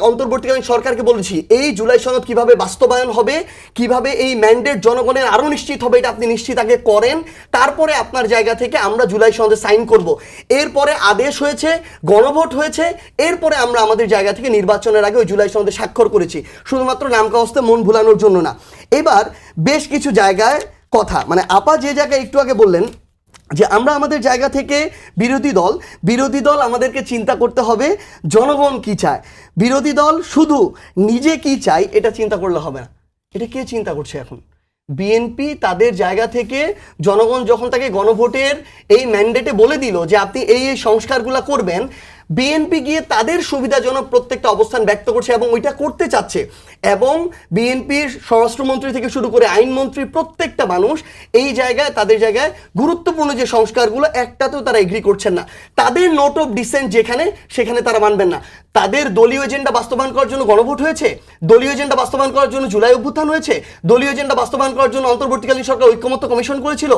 অন্তর্বর্তীকালীন সরকারকে বলেছি এই জুলাই সনদ কিভাবে বাস্তবায়ন হবে, কিভাবে এই ম্যান্ডেট জনগণের আরো নিশ্চিত হবে, এটা আপনি নিশ্চিত আগে করেন, তারপরে আপনার জায়গা থেকে আমরা জুলাই সনদে সাইন করব। এরপরে আদেশ হয়েছে, গণভোট হয়েছে, এরপরে আমরা আমাদের জায়গা থেকে নির্বাচনের আগে ওই জুলাই সনদে স্বাক্ষর করেছি, শুধুমাত্র নামকাওয়াস্তে মন ভুলানোর জন্য না। এবার বেশ কিছু জায়গায় কথা, মানে আপা যে জায়গায় একটু আগে বললেন যে আমরা আমাদের জায়গা থেকে বিরোধী দল আমাদেরকে চিন্তা করতে হবে জনগণ কি চায়। বিরোধী দল শুধু নিজে কি চায় এটা চিন্তা করলে হবে না। এটা কে চিন্তা করছে এখন? বিএনপি তাদের জায়গা থেকে জনগণ যখন তাকে গণভোটের এই ম্যান্ডেটে বলে দিল যে আপনি এই সংস্কারগুলো করবেন, বিএনপি গিয়ে তাদের সুবিধাজনক প্রত্যেকটা অবস্থান ব্যক্ত করছে এবং ওইটা করতে চাচ্ছে। এবং বিএনপির স্বরাষ্ট্রমন্ত্রী থেকে শুরু করে আইনমন্ত্রী প্রত্যেকটা মানুষ এই জায়গায় তাদের জায়গায় গুরুত্বপূর্ণ যে সংস্কারগুলো একটাতেও তারা এগ্রি করছেন না। তাদের নোট অফ ডিসেন্ট যেখানে সেখানে তারা মানবেন না। তাদের দলীয় এজেন্ডা বাস্তবায়ন করার জন্য গণভোট হয়েছে, দলীয় এজেন্ডা বাস্তবায়ন করার জন্য জুলাই অভ্যুত্থান হয়েছে, দলীয় এজেন্ডা বাস্তবায়ন করার জন্য অন্তর্বর্তীকালীন সরকার ঐকমত্য কমিশন করেছিল।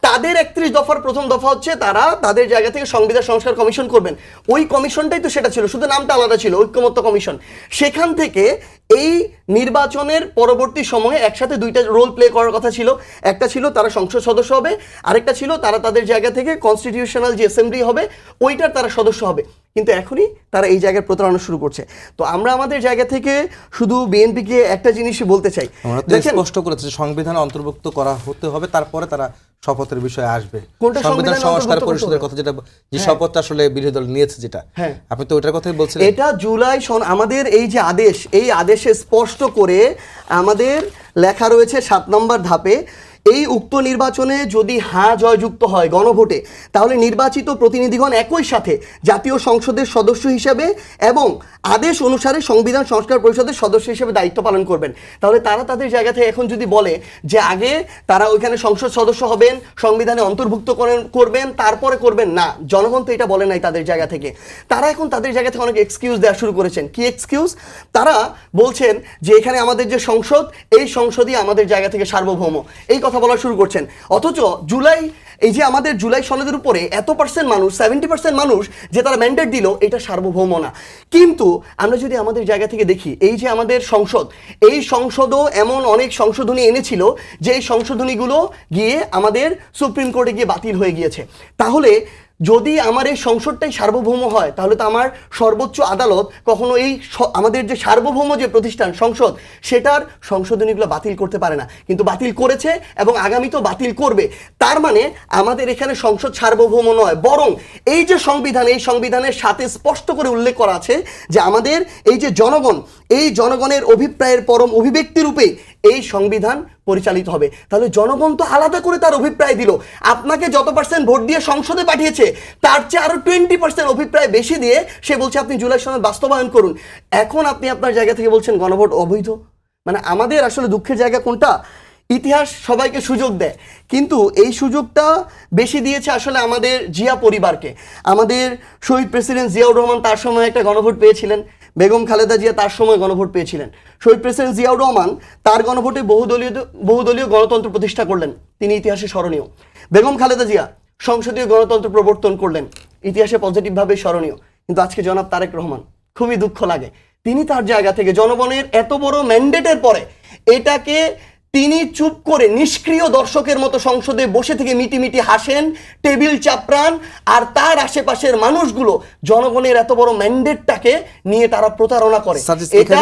তাদের 31 দফার প্রথম দফা হচ্ছে তারা তাদের জায়গা থেকে সংবিধান সংস্কার কমিশন করবেন। ওই কমিশনটাই তো সেটা ছিল, শুধু নামটা আলাদা ছিল, ঐকমত্য কমিশন। সেখান থেকে এই নির্বাচনের পরবর্তী সময়ে একসাথে দুইটা রোল প্লে করার কথা ছিল। একটা ছিল তারা সংসদ সদস্য হবে, আরেকটা ছিল তারা তাদের জায়গা থেকে কনস্টিটিউশনাল যে অ্যাসেম্বলি হবে ওইটার তারা সদস্য হবে। কিন্তু এখনই তারা এই জায়গায় প্রতারণা শুরু করছে। তো আমরা আমাদের জায়গা থেকে শুধু বিএনপিকে একটা জিনিসই বলতে চাই, দেখেন স্পষ্ট করেছে সংবিধানে অন্তর্ভুক্ত করা হতে হবে, তারপরে তারা শপথের বিষয়ে আসবে। সংবিধান সংস্কার পরিষদের কথা যেটা, যে শপথটা আসলে বিরোধী দল নিয়েছে, যেটা আপনি তো ওটার কথাই বলছিলেন। এটা জুলাই আমাদের এই যে আদেশ, এই আদেশে স্পষ্ট করে আমাদের লেখা রয়েছে 7 নম্বর ধাপে, এই উক্ত নির্বাচনে যদি হ্যাঁ জয়যুক্ত হয় গণভোটে, তাহলে নির্বাচিত প্রতিনিধিগণ একই সাথে জাতীয় সংসদের সদস্য হিসেবে এবং আদেশ অনুসারে সংবিধান সংস্কার পরিষদের সদস্য হিসেবে দায়িত্ব পালন করবেন। তাহলে তারা তাদের জায়গা থেকে এখন যদি বলে যে আগে তারা ওইখানে সংসদ সদস্য হবেন, সংবিধানে অন্তর্ভুক্ত করবেন, তারপরে করবেন না, জনগণ তো এটা বলে নাই তাদের জায়গা থেকে। তারা এখন তাদের জায়গা থেকে অনেক এক্সকিউজ দেওয়া শুরু করেছেন। কি এক্সকিউজ? তারা বলছেন যে এখানে আমাদের যে সংসদ, এই সংসদই আমাদের জায়গা থেকে সার্বভৌম, এই কথা বলা শুরু করছেন। অথচ এই যে আমাদের জুলাই সনদের উপরে এত % মানুষ, 70% মানুষ যে তারা ম্যান্ডেট দিল, এটা সার্বভৌম না। কিন্তু আমরা যদি আমাদের জায়গা থেকে দেখি, এই যে আমাদের সংসদ, এই সংসদও এমন অনেক সংশোধনী এনেছিল যে এই সংশোধনীগুলো গিয়ে আমাদের সুপ্রিম কোর্টে গিয়ে বাতিল হয়ে গিয়েছে। তাহলে যদি আমার এই সংসদটাই সার্বভৌম হয়, তাহলে তো আমার সর্বোচ্চ আদালত কখনো এই আমাদের যে সার্বভৌম যে প্রতিষ্ঠান সংসদ, সেটার সংশোধনীগুলো বাতিল করতে পারে না, কিন্তু বাতিল করেছে এবং আগামীতেও বাতিল করবে। তার মানে আমাদের এখানে সংসদ সার্বভৌম নয়, বরং এই যে সংবিধান, এই সংবিধানের সাথে স্পষ্ট করে উল্লেখ করা আছে যে আমাদের এই যে জনগণ, এই জনগণের অভিপ্রায়ের পরম অভিব্যক্তি রূপে এই সংবিধান পরিচালিত হবে। তাহলে জনগণ তো আলাদা করে তার অভিপ্রায় দিল। আপনাকে যত % ভোট দিয়ে সংসদে পাঠিয়েছে, তার চেয়ে আরো 20% অভিপ্রায় বেশি দিয়ে সে বলছে আপনি জুলাই সনদ বাস্তবায়ন করুন। এখন আপনি আপনার জায়গা থেকে বলছেন গণভোট অবৈধ। মানে আমাদের আসলে দুঃখের জায়গা কোনটা? ইতিহাস সবাইকে সুযোগ দেয়, কিন্তু এই সুযোগটা বেশি দিয়েছে আসলে আমাদের জিয়া পরিবারকে। আমাদের শহীদ প্রেসিডেন্ট জিয়াউর রহমান তার সময় একটা গণভোট পেয়েছিলেন, বেগম খালেদা জিয়া তার সময় গণভোট পেয়েছিলেন। শহীদ প্রেসিডেন্ট জিয়াউর রহমান তার গণভোটে বহুদলীয় গণতন্ত্র প্রতিষ্ঠা করলেন, তিনি ইতিহাসে স্মরণীয়। বেগম খালেদা জিয়া সংসদীয় গণতন্ত্র প্রবর্তন করলেন, ইতিহাসে পজিটিভভাবে স্মরণীয়। কিন্তু আজকে জনাব তারেক রহমান, খুবই দুঃখ লাগে, তিনি তার জায়গা থেকে জনগণের এত বড় ম্যান্ডেটের পরে এটাকে তিনি চুপ করে নিষ্ক্রিয় দর্শকের মতো সংসদে বসে থেকে মিটিমিটি হাসেন, টেবিল চাপড়ান, আর তার আশেপাশের মানুষগুলো জনগণের এত বড় ম্যান্ডেটটাকে নিয়ে তারা প্রতারণা করে। এটা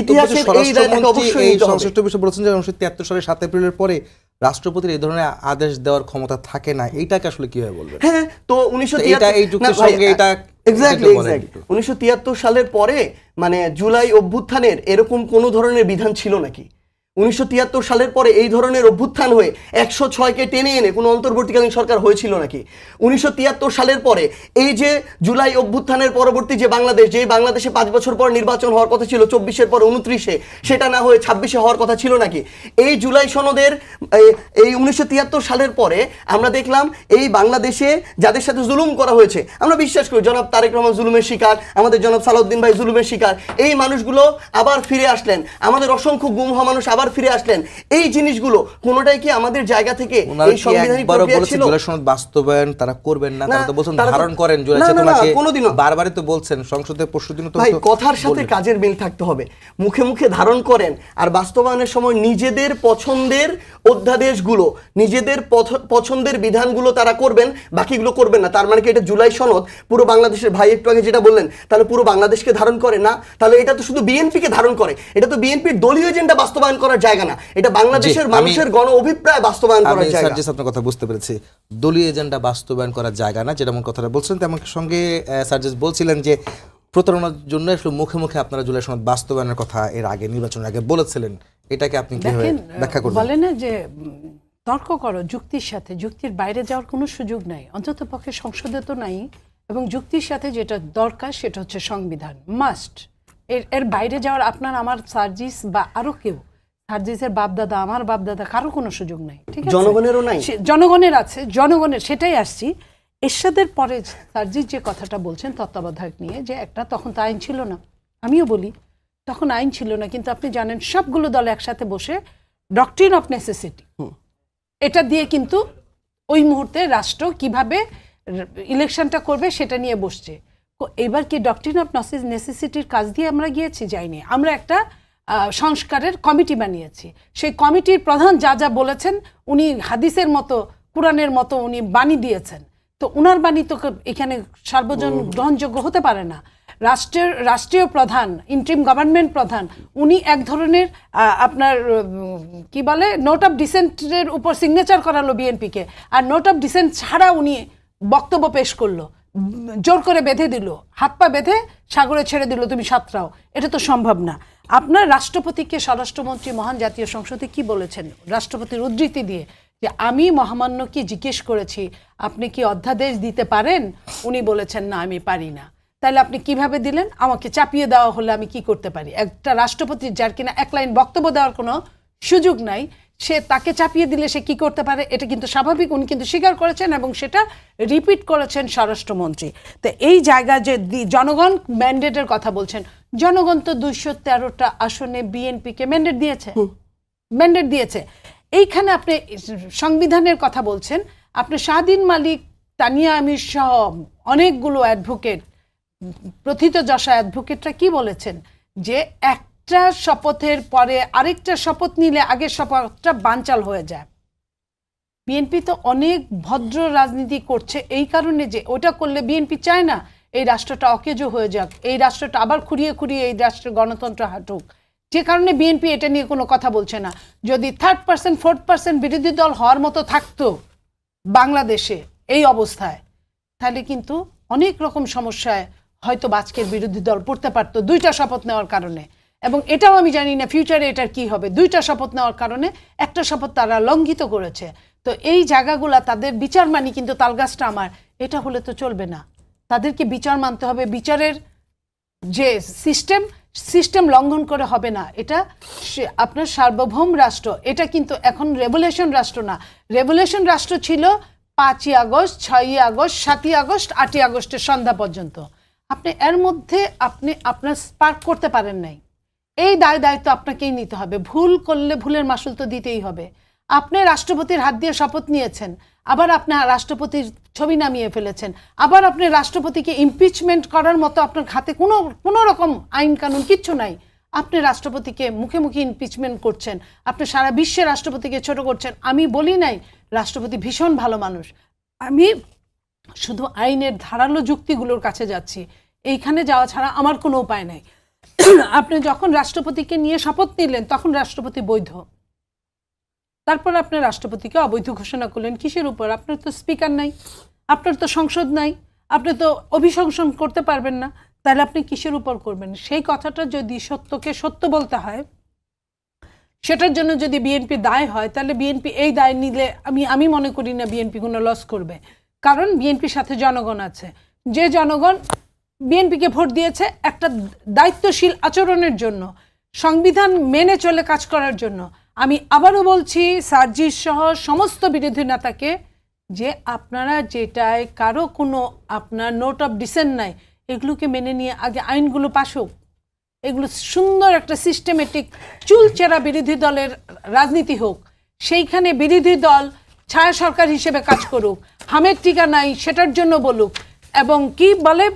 ইতিহাসের এই দায়টাকে অবশ্যই নিতে হবে। সংশ্লিষ্ট বিষয় বলেছেন যে 1973 সালের 7 এপ্রিলের পরে রাষ্ট্রপতির এই ধরনের আদেশ দেওয়ার ক্ষমতা থাকে না, এইটাকে আসলে কিভাবে বলবেন? হ্যাঁ, তো 1973 সালের পরে মানে জুলাই অভ্যুত্থানের এরকম কোনো ধরনের বিধান ছিল নাকি? 1973 সালের পরে এই ধরনের অভ্যুত্থান হয়ে 106কে টেনে এনে কোনো অন্তর্বর্তীকালীন সরকার হয়েছিল নাকি? 1973 সালের পরে এই যে জুলাই অভ্যুত্থানের পরবর্তী যে বাংলাদেশ, যে বাংলাদেশে 5 বছর পর নির্বাচন হওয়ার কথা ছিল 24-এর পর 29-এ, সেটা না হয়ে 26-এ হওয়ার কথা ছিল নাকি? এই জুলাই সনদের এই 1973 সালের পরে আমরা দেখলাম এই বাংলাদেশে যাদের সাথে জুলুম করা হয়েছে, আমরা বিশ্বাস করি জনাব তারেক রহমান জুলুমের শিকার, আমাদের জনাব সালাউদ্দিন ভাই জুলুমের শিকার, এই মানুষগুলো আবার ফিরে আসলেন, আমাদের অসংখ্য গুম হওয়া মানুষ আবার ফিরে আসলেন। এই জিনিসগুলো কোনোটাই কি আমাদের জায়গা থেকে এই সাংবিধানিক প্রক্রিয়া ছিল? জুলাই সনদ বাস্তবায়ন তারা করবেন না, তারা তো বলছেন ধারণ করেন জুলাই চেতনাকে, কোনোদিনও বারবারই তো বলছেন সংসদে পরশুদিন তো ভাই কথার সাথে কাজের মিল থাকতে হবে। মুখে মুখে ধারণ করেন আর বাস্তবায়নের সময় নিজেদের পছন্দের অধ্যাদেশগুলো, নিজেদের পছন্দের বিধানগুলো তারা করবেন, বাকিগুলো করবেন না। তার মানে কি এটা জুলাই সনদ পুরো বাংলাদেশের, ভাই একটু আগে যেটা বললেন, তাহলে পুরো বাংলাদেশকে ধারণ করে না? তাহলে এটা তো শুধু বিএনপিকে ধারণ করে, এটা তো বিএনপির দলীয় এজেন্ডা বাস্তবায়ন করার জায়গা না, এটা বাংলাদেশের মানুষের গণ অভিপ্রায় বাস্তবায়ন করার জায়গা। আমি আপনার কথা বুঝতে পেরেছি, দলীয় এজেন্ডা বাস্তবায়ন করার জায়গা না, যেমন কথাটা বলছেন তেমন সঙ্গে সার্জিস বলছিলেন যে প্রতারণার জন্য আসলে মুখে মুখে আপনারা জুলাই সনদ বাস্তবায়নের কথা এর আগে নির্বাচনের আগে বলেছিলেন, এটাকে আপনি কিভাবে ব্যাখ্যা করবেন? বলে না যে তর্ক করো যুক্তির সাথে, যুক্তির বাইরে যাওয়ার কোনো সুযোগ নাই, অন্তত পক্ষে সংসদে তো নাই। এবং যুক্তির সাথে যেটা দরকার সেটা হচ্ছে সংবিধান মাস্ট, এর বাইরে যাওয়ার আপনার আমার সার্জিস বা আরো কেউ, সার্জিসের বাপদাদা আমার বাপদাদা কারো কোনো সুযোগ নাই, ঠিক আছে? জনগণেরও নাই, জনগণের আছে, জনগণের, সেটাই আসছি। এরশাদের পরে সার্জিস যে কথাটা বলছেন তত্ত্বাবধায়ক নিয়ে, যে একটা তখন তো আইন ছিল না, আমিও বলি তখন আইন ছিল না, কিন্তু আপনি জানেন সবগুলো দল একসাথে বসে ডক্ট্রিন অফ নেসেসিটি এটা দিয়ে কিন্তু ওই মুহূর্তে রাষ্ট্র কিভাবে ইলেকশনটা করবে সেটা নিয়ে বসছে। এবার কি ডক্ট্রিন অফ নেসেসিটির কাজ দিয়ে আমরা গিয়েছি? যাইনি। আমরা একটা সংস্কারের কমিটি বানিয়েছি, সেই কমিটির প্রধান যা যা বলেছেন উনি হাদিসের মতো কোরআনের মতো উনি বাণী দিয়েছেন, তো উনার বাণী তো এখানে সার্বজন গ্রহণযোগ্য হতে পারে না। রাষ্ট্রীয় প্রধান, ইন্ট্রিম গভর্নমেন্ট প্রধান, উনি এক ধরনের আপনার কি বলে নোট অফ ডিসেন্টের উপর সিগনেচার করালো বিএনপিকে, আর নোট অফ ডিসেন্ট ছাড়া উনি বক্তব্য পেশ করলো, জোর করে বেঁধে দিল, হাত পা বেঁধে সাগরে ছেড়ে দিল তুমি সাঁতরাও, এটা তো সম্ভব না। আপনার রাষ্ট্রপতিকে স্বরাষ্ট্রমন্ত্রী মহান জাতীয় সংসদে কি বলেছেন, রাষ্ট্রপতির উদ্ধৃতি দিয়ে, যে আমি মহামান্যকে জিজ্ঞেস করেছি আপনি কি অধ্যাদেশ দিতে পারেন, উনি বলেছেন না আমি পারি না। তাহলে আপনি কিভাবে দিলেন? আমাকে চাপিয়ে দেওয়া হলে আমি কি করতে পারি? একটা রাষ্ট্রপতি যার কিনা এক লাইন বক্তব্য দেওয়ার কোনো সুযোগ নাই, সে তাকে চাপিয়ে দিলে সে কি করতে পারে? এটা কিন্তু স্বাভাবিক, উনি কিন্তু স্বীকার করেছেন এবং সেটা রিপিট করেছেন স্বরাষ্ট্রমন্ত্রী। তো এই জায়গায় যে জনগণ ম্যান্ডেটের কথা বলছেন, জনগণ তো 213টা আসনে বিএনপিকে ম্যান্ডেট দিয়েছে। এইখানে আপনি সংবিধানের কথা বলছেন, আপনি শাহদিন মালিক, তানিয়া আমির সহ অনেকগুলো অ্যাডভোকেট, প্রথিতযশা অ্যাডভোকেটরা কি বলেছেন, যে একটা শপথের পরে আরেকটা শপথ নিলে আগের শপথটা বানচাল হয়ে যায়। বিএনপি তো অনেক ভদ্র রাজনীতি করছে এই কারণে যে ওটা করলে বিএনপি চায় না এই রাষ্ট্রটা অকেজো হয়ে যাক, এই রাষ্ট্রটা আবার খুঁড়িয়ে এই রাষ্ট্রের গণতন্ত্র হাঁটুক, যে কারণে বিএনপি এটা নিয়ে কোনো কথা বলছে না। যদি 3%, 4% বিরোধী দল হওয়ার মতো থাকতো বাংলাদেশে এই অবস্থায়, তাহলে কিন্তু অনেক রকম সমস্যায় হয়তো আজকের বিরোধী দল পড়তে পারতো 2টা শপথ নেওয়ার কারণে। এবং এটাও আমি জানি না ফিউচারে এটার কি হবে, 2টা শপথ নেওয়ার কারণে একটা শপথ তারা লঙ্ঘিত করেছে। তো এই জায়গাগুলা তাদের বিচার মানি, কিন্তু তালগাছটা আমার, এটা হলে তো চলবে না, তাদেরকে বিচার মানতে হবে। বিচারের যে সিস্টেম সিস্টেম লঙ্ঘন করে হবে না। এটা আপনার সার্বভৌম রাষ্ট্র, এটা কিন্তু এখন রেভুলেশন রাষ্ট্র না। রেভুলেশন রাষ্ট্র ছিল 5ই আগস্ট, 6ই আগস্ট, 7ই আগস্ট, 8ই আগস্টের সন্ধ্যা পর্যন্ত। আপনি এর মধ্যে আপনি আপনার স্পার্ক করতে পারেন নাই। এই দায়িত্ব আপনাকেই নিতে হবে। ভুল করলে ভুলের মাসুল তো দিতেই হবে। আপনি রাষ্ট্রপতির হাত দিয়ে শপথ নিয়েছেন, আবার আপনি রাষ্ট্রপতির ছবি নামিয়ে ফেলেছেন, আবার আপনি রাষ্ট্রপতিকে ইমপিচমেন্ট করার মতো আপনার হাতে কোনো রকম আইন কানুন কিচ্ছু নাই। আপনি রাষ্ট্রপতিকে মুখে মুখে ইমপিচমেন্ট করছেন, আপনি সারা বিশ্বে রাষ্ট্রপতিকে ছোট করছেন। আমি বলি নাই রাষ্ট্রপতি ভীষণ ভালো মানুষ, আমি শুধু আইনের ধারালো যুক্তিগুলোর কাছে যাচ্ছি। এইখানে যাওয়া ছাড়া আমার কোনো উপায় নাই। আপনি যখন রাষ্ট্রপতিকে নিয়ে শপথ নিলেন তখন রাষ্ট্রপতি বৈধ, তারপর আপনি রাষ্ট্রপতিকে অবৈধ ঘোষণা করলেন। কিসের উপর? আপনার তো স্পিকার নাই, আপনার তো সংসদ নাই, আপনি তো অভিশংসন করতে পারবেন না, তাহলে আপনি কিসের উপর করবেন? সেই কথাটা যদি সত্যকে সত্য বলতে হয়, সেটার জন্য যদি বিএনপি দায় হয়, তাহলে বিএনপি এই দায় নিলে আমি মনে করি না বিএনপি কোনো লস করবে। কারণ বিএনপির সাথে জনগণ আছে, যে জনগণ বিএনপিকে ভোট দিয়েছে একটা দায়িত্বশীল আচরণের জন্য, সংবিধান মেনে চলে কাজ করার জন্য। আমি আবারও বলছি সার্জিস সহ সমস্ত বিরোধী নেতাকে যে আপনারা যেটায় কারো কোনো আপনার নোট অফ ডিসেন্ট নাই, এগুলোকে মেনে নিয়ে আগে আইনগুলো পাস হোক। এগুলো সুন্দর একটা সিস্টেমেটিক চুলচেরা বিরোধী দলের রাজনীতি হোক। সেইখানে বিরোধী দল ছায়া সরকার হিসেবে কাজ করুক, হামের টিকা নাই সেটার জন্য বলুক, এবং কি বলে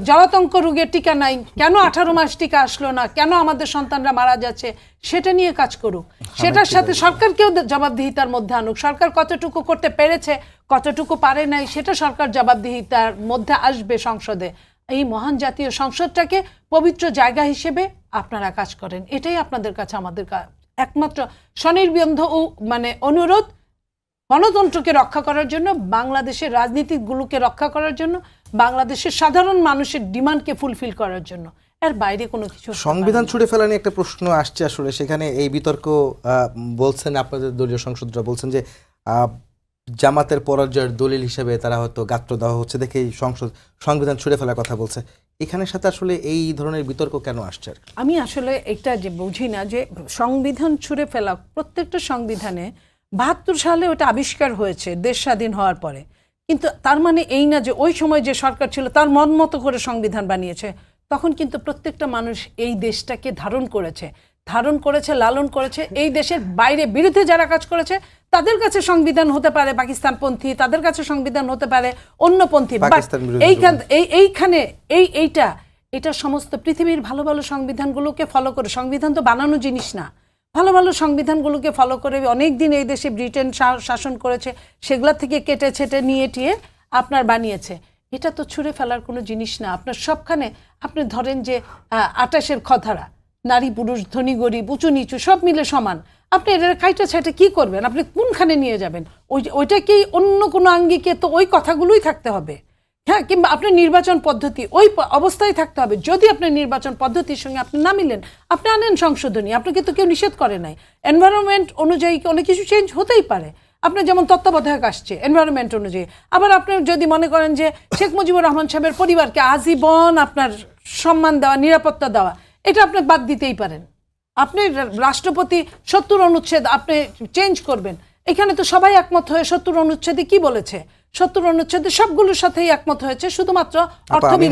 জলাতঙ্ক রোগের টিকা নাই, কেন 18 মাস টিকা আসলো না, কেন আমাদের সন্তানরা মারা যাচ্ছে, সেটা নিয়ে কাজ করুক। সেটার সাথে সরকারকেও জবাবদিহিতার মধ্যে আনুক। সরকার কতটুকু করতে পেরেছে, কতটুকু পারে নাই, সেটা সরকার জবাবদিহিতার মধ্যে আসবে সংসদে। এই মহান জাতীয় সংসদটাকে পবিত্র জায়গা হিসেবে আপনারা কাজ করেন, এটাই আপনাদের কাছে আমাদের একমাত্র স্বনির্বন্ধ অনুরোধ। গণতন্ত্রকে রক্ষা করার জন্য, বাংলাদেশের রাজনীতিগুলোকে রক্ষা করার জন্য, বাংলাদেশের সাধারণ মানুষের ডিমান্ডকে ফুলফিল করার জন্য, এর বাইরে কোনো কিছু। সংবিধান ছুঁড়ে ফেলা নিয়ে একটা প্রশ্ন আসছে আসলে, সেখানে এই বিতর্ক বলছেন আপনাদের দলীয় সংসদরা বলছেন যে জামাতের পরাজয়ের দলিল হিসেবে তারা হয়তো গাত্র দেওয়া হচ্ছে দেখে সংবিধান ছুঁড়ে ফেলার কথা বলছে। এখানের সাথে আসলে এই ধরনের বিতর্ক কেন আসছে? আমি আসলে এটা যে বুঝি না যে সংবিধান ছুঁড়ে ফেলা, প্রত্যেকটা সংবিধানে 72 সালে ওটা আবিষ্কার হয়েছে দেশ স্বাধীন হওয়ার পরে, কিন্তু তার মানে এই না যে ওই সময় যে সরকার ছিল তার মন মতো করে সংবিধান বানিয়েছে। তখন কিন্তু প্রত্যেকটা মানুষ এই দেশটাকে ধারণ করেছে, লালন করেছে। এই দেশের বাইরে বিরুদ্ধে যারা কাজ করেছে তাদের কাছে সংবিধান হতে পারে পাকিস্তানপন্থী, তাদের কাছে সংবিধান হতে পারে অন্যপন্থী। এইটা সমস্ত পৃথিবীর ভালো ভালো সংবিধানগুলোকে ফলো করে, সংবিধান তো বানানো জিনিস না, ভালো ভালো সংবিধানগুলোকে ফলো করে অনেক দিন এই দেশে ব্রিটেন শাসন করেছে, সেগুলা থেকে কেটে ছেটে নিয়ে টিয়ে আপনার বানিয়েছে। এটা তো ছুঁড়ে ফেলার কোনো জিনিস না। আপনার সবখানে আপনি ধরেন যে 28-এর খধারা, নারী পুরুষ ধনী গরিব উঁচু নিচু সব মিলে সমান, আপনি এটা কাইটা ছাইটা কি করবেন? আপনি কোনখানে নিয়ে যাবেন? ওইটাকেই অন্য কোনো আঙ্গিকে তো ওই কথাগুলোই থাকতে হবে। হ্যাঁ, কিংবা আপনার নির্বাচন পদ্ধতি ওই অবস্থায় থাকতে হবে। যদি আপনার নির্বাচন পদ্ধতির সঙ্গে আপনি না মিলেন, আপনি আনেন সংশোধনী, আপনাকে তো কেউ নিষেধ করে নাই। এনভায়রনমেন্ট অনুযায়ী অনেক কিছু চেঞ্জ হতেই পারে। আপনার যেমন তত্ত্বাবধায়ক আসছে এনভায়রনমেন্ট অনুযায়ী, আবার আপনি যদি মনে করেন যে শেখ মুজিবুর রহমান সাহেবের পরিবারকে আজীবন আপনার সম্মান দেওয়া, নিরাপত্তা দেওয়া, এটা আপনি বাদ দিতেই পারেন। আপনি রাষ্ট্রপতি 70 অনুচ্ছেদ আপনি চেঞ্জ করবেন, এখানে তো সবাই একমত হয়ে 70 অনুচ্ছেদে কি বলেছে, 70 অনুচ্ছেদে সবগুলোর সাথেই একমত হয়েছে, শুধুমাত্র অর্থবিদ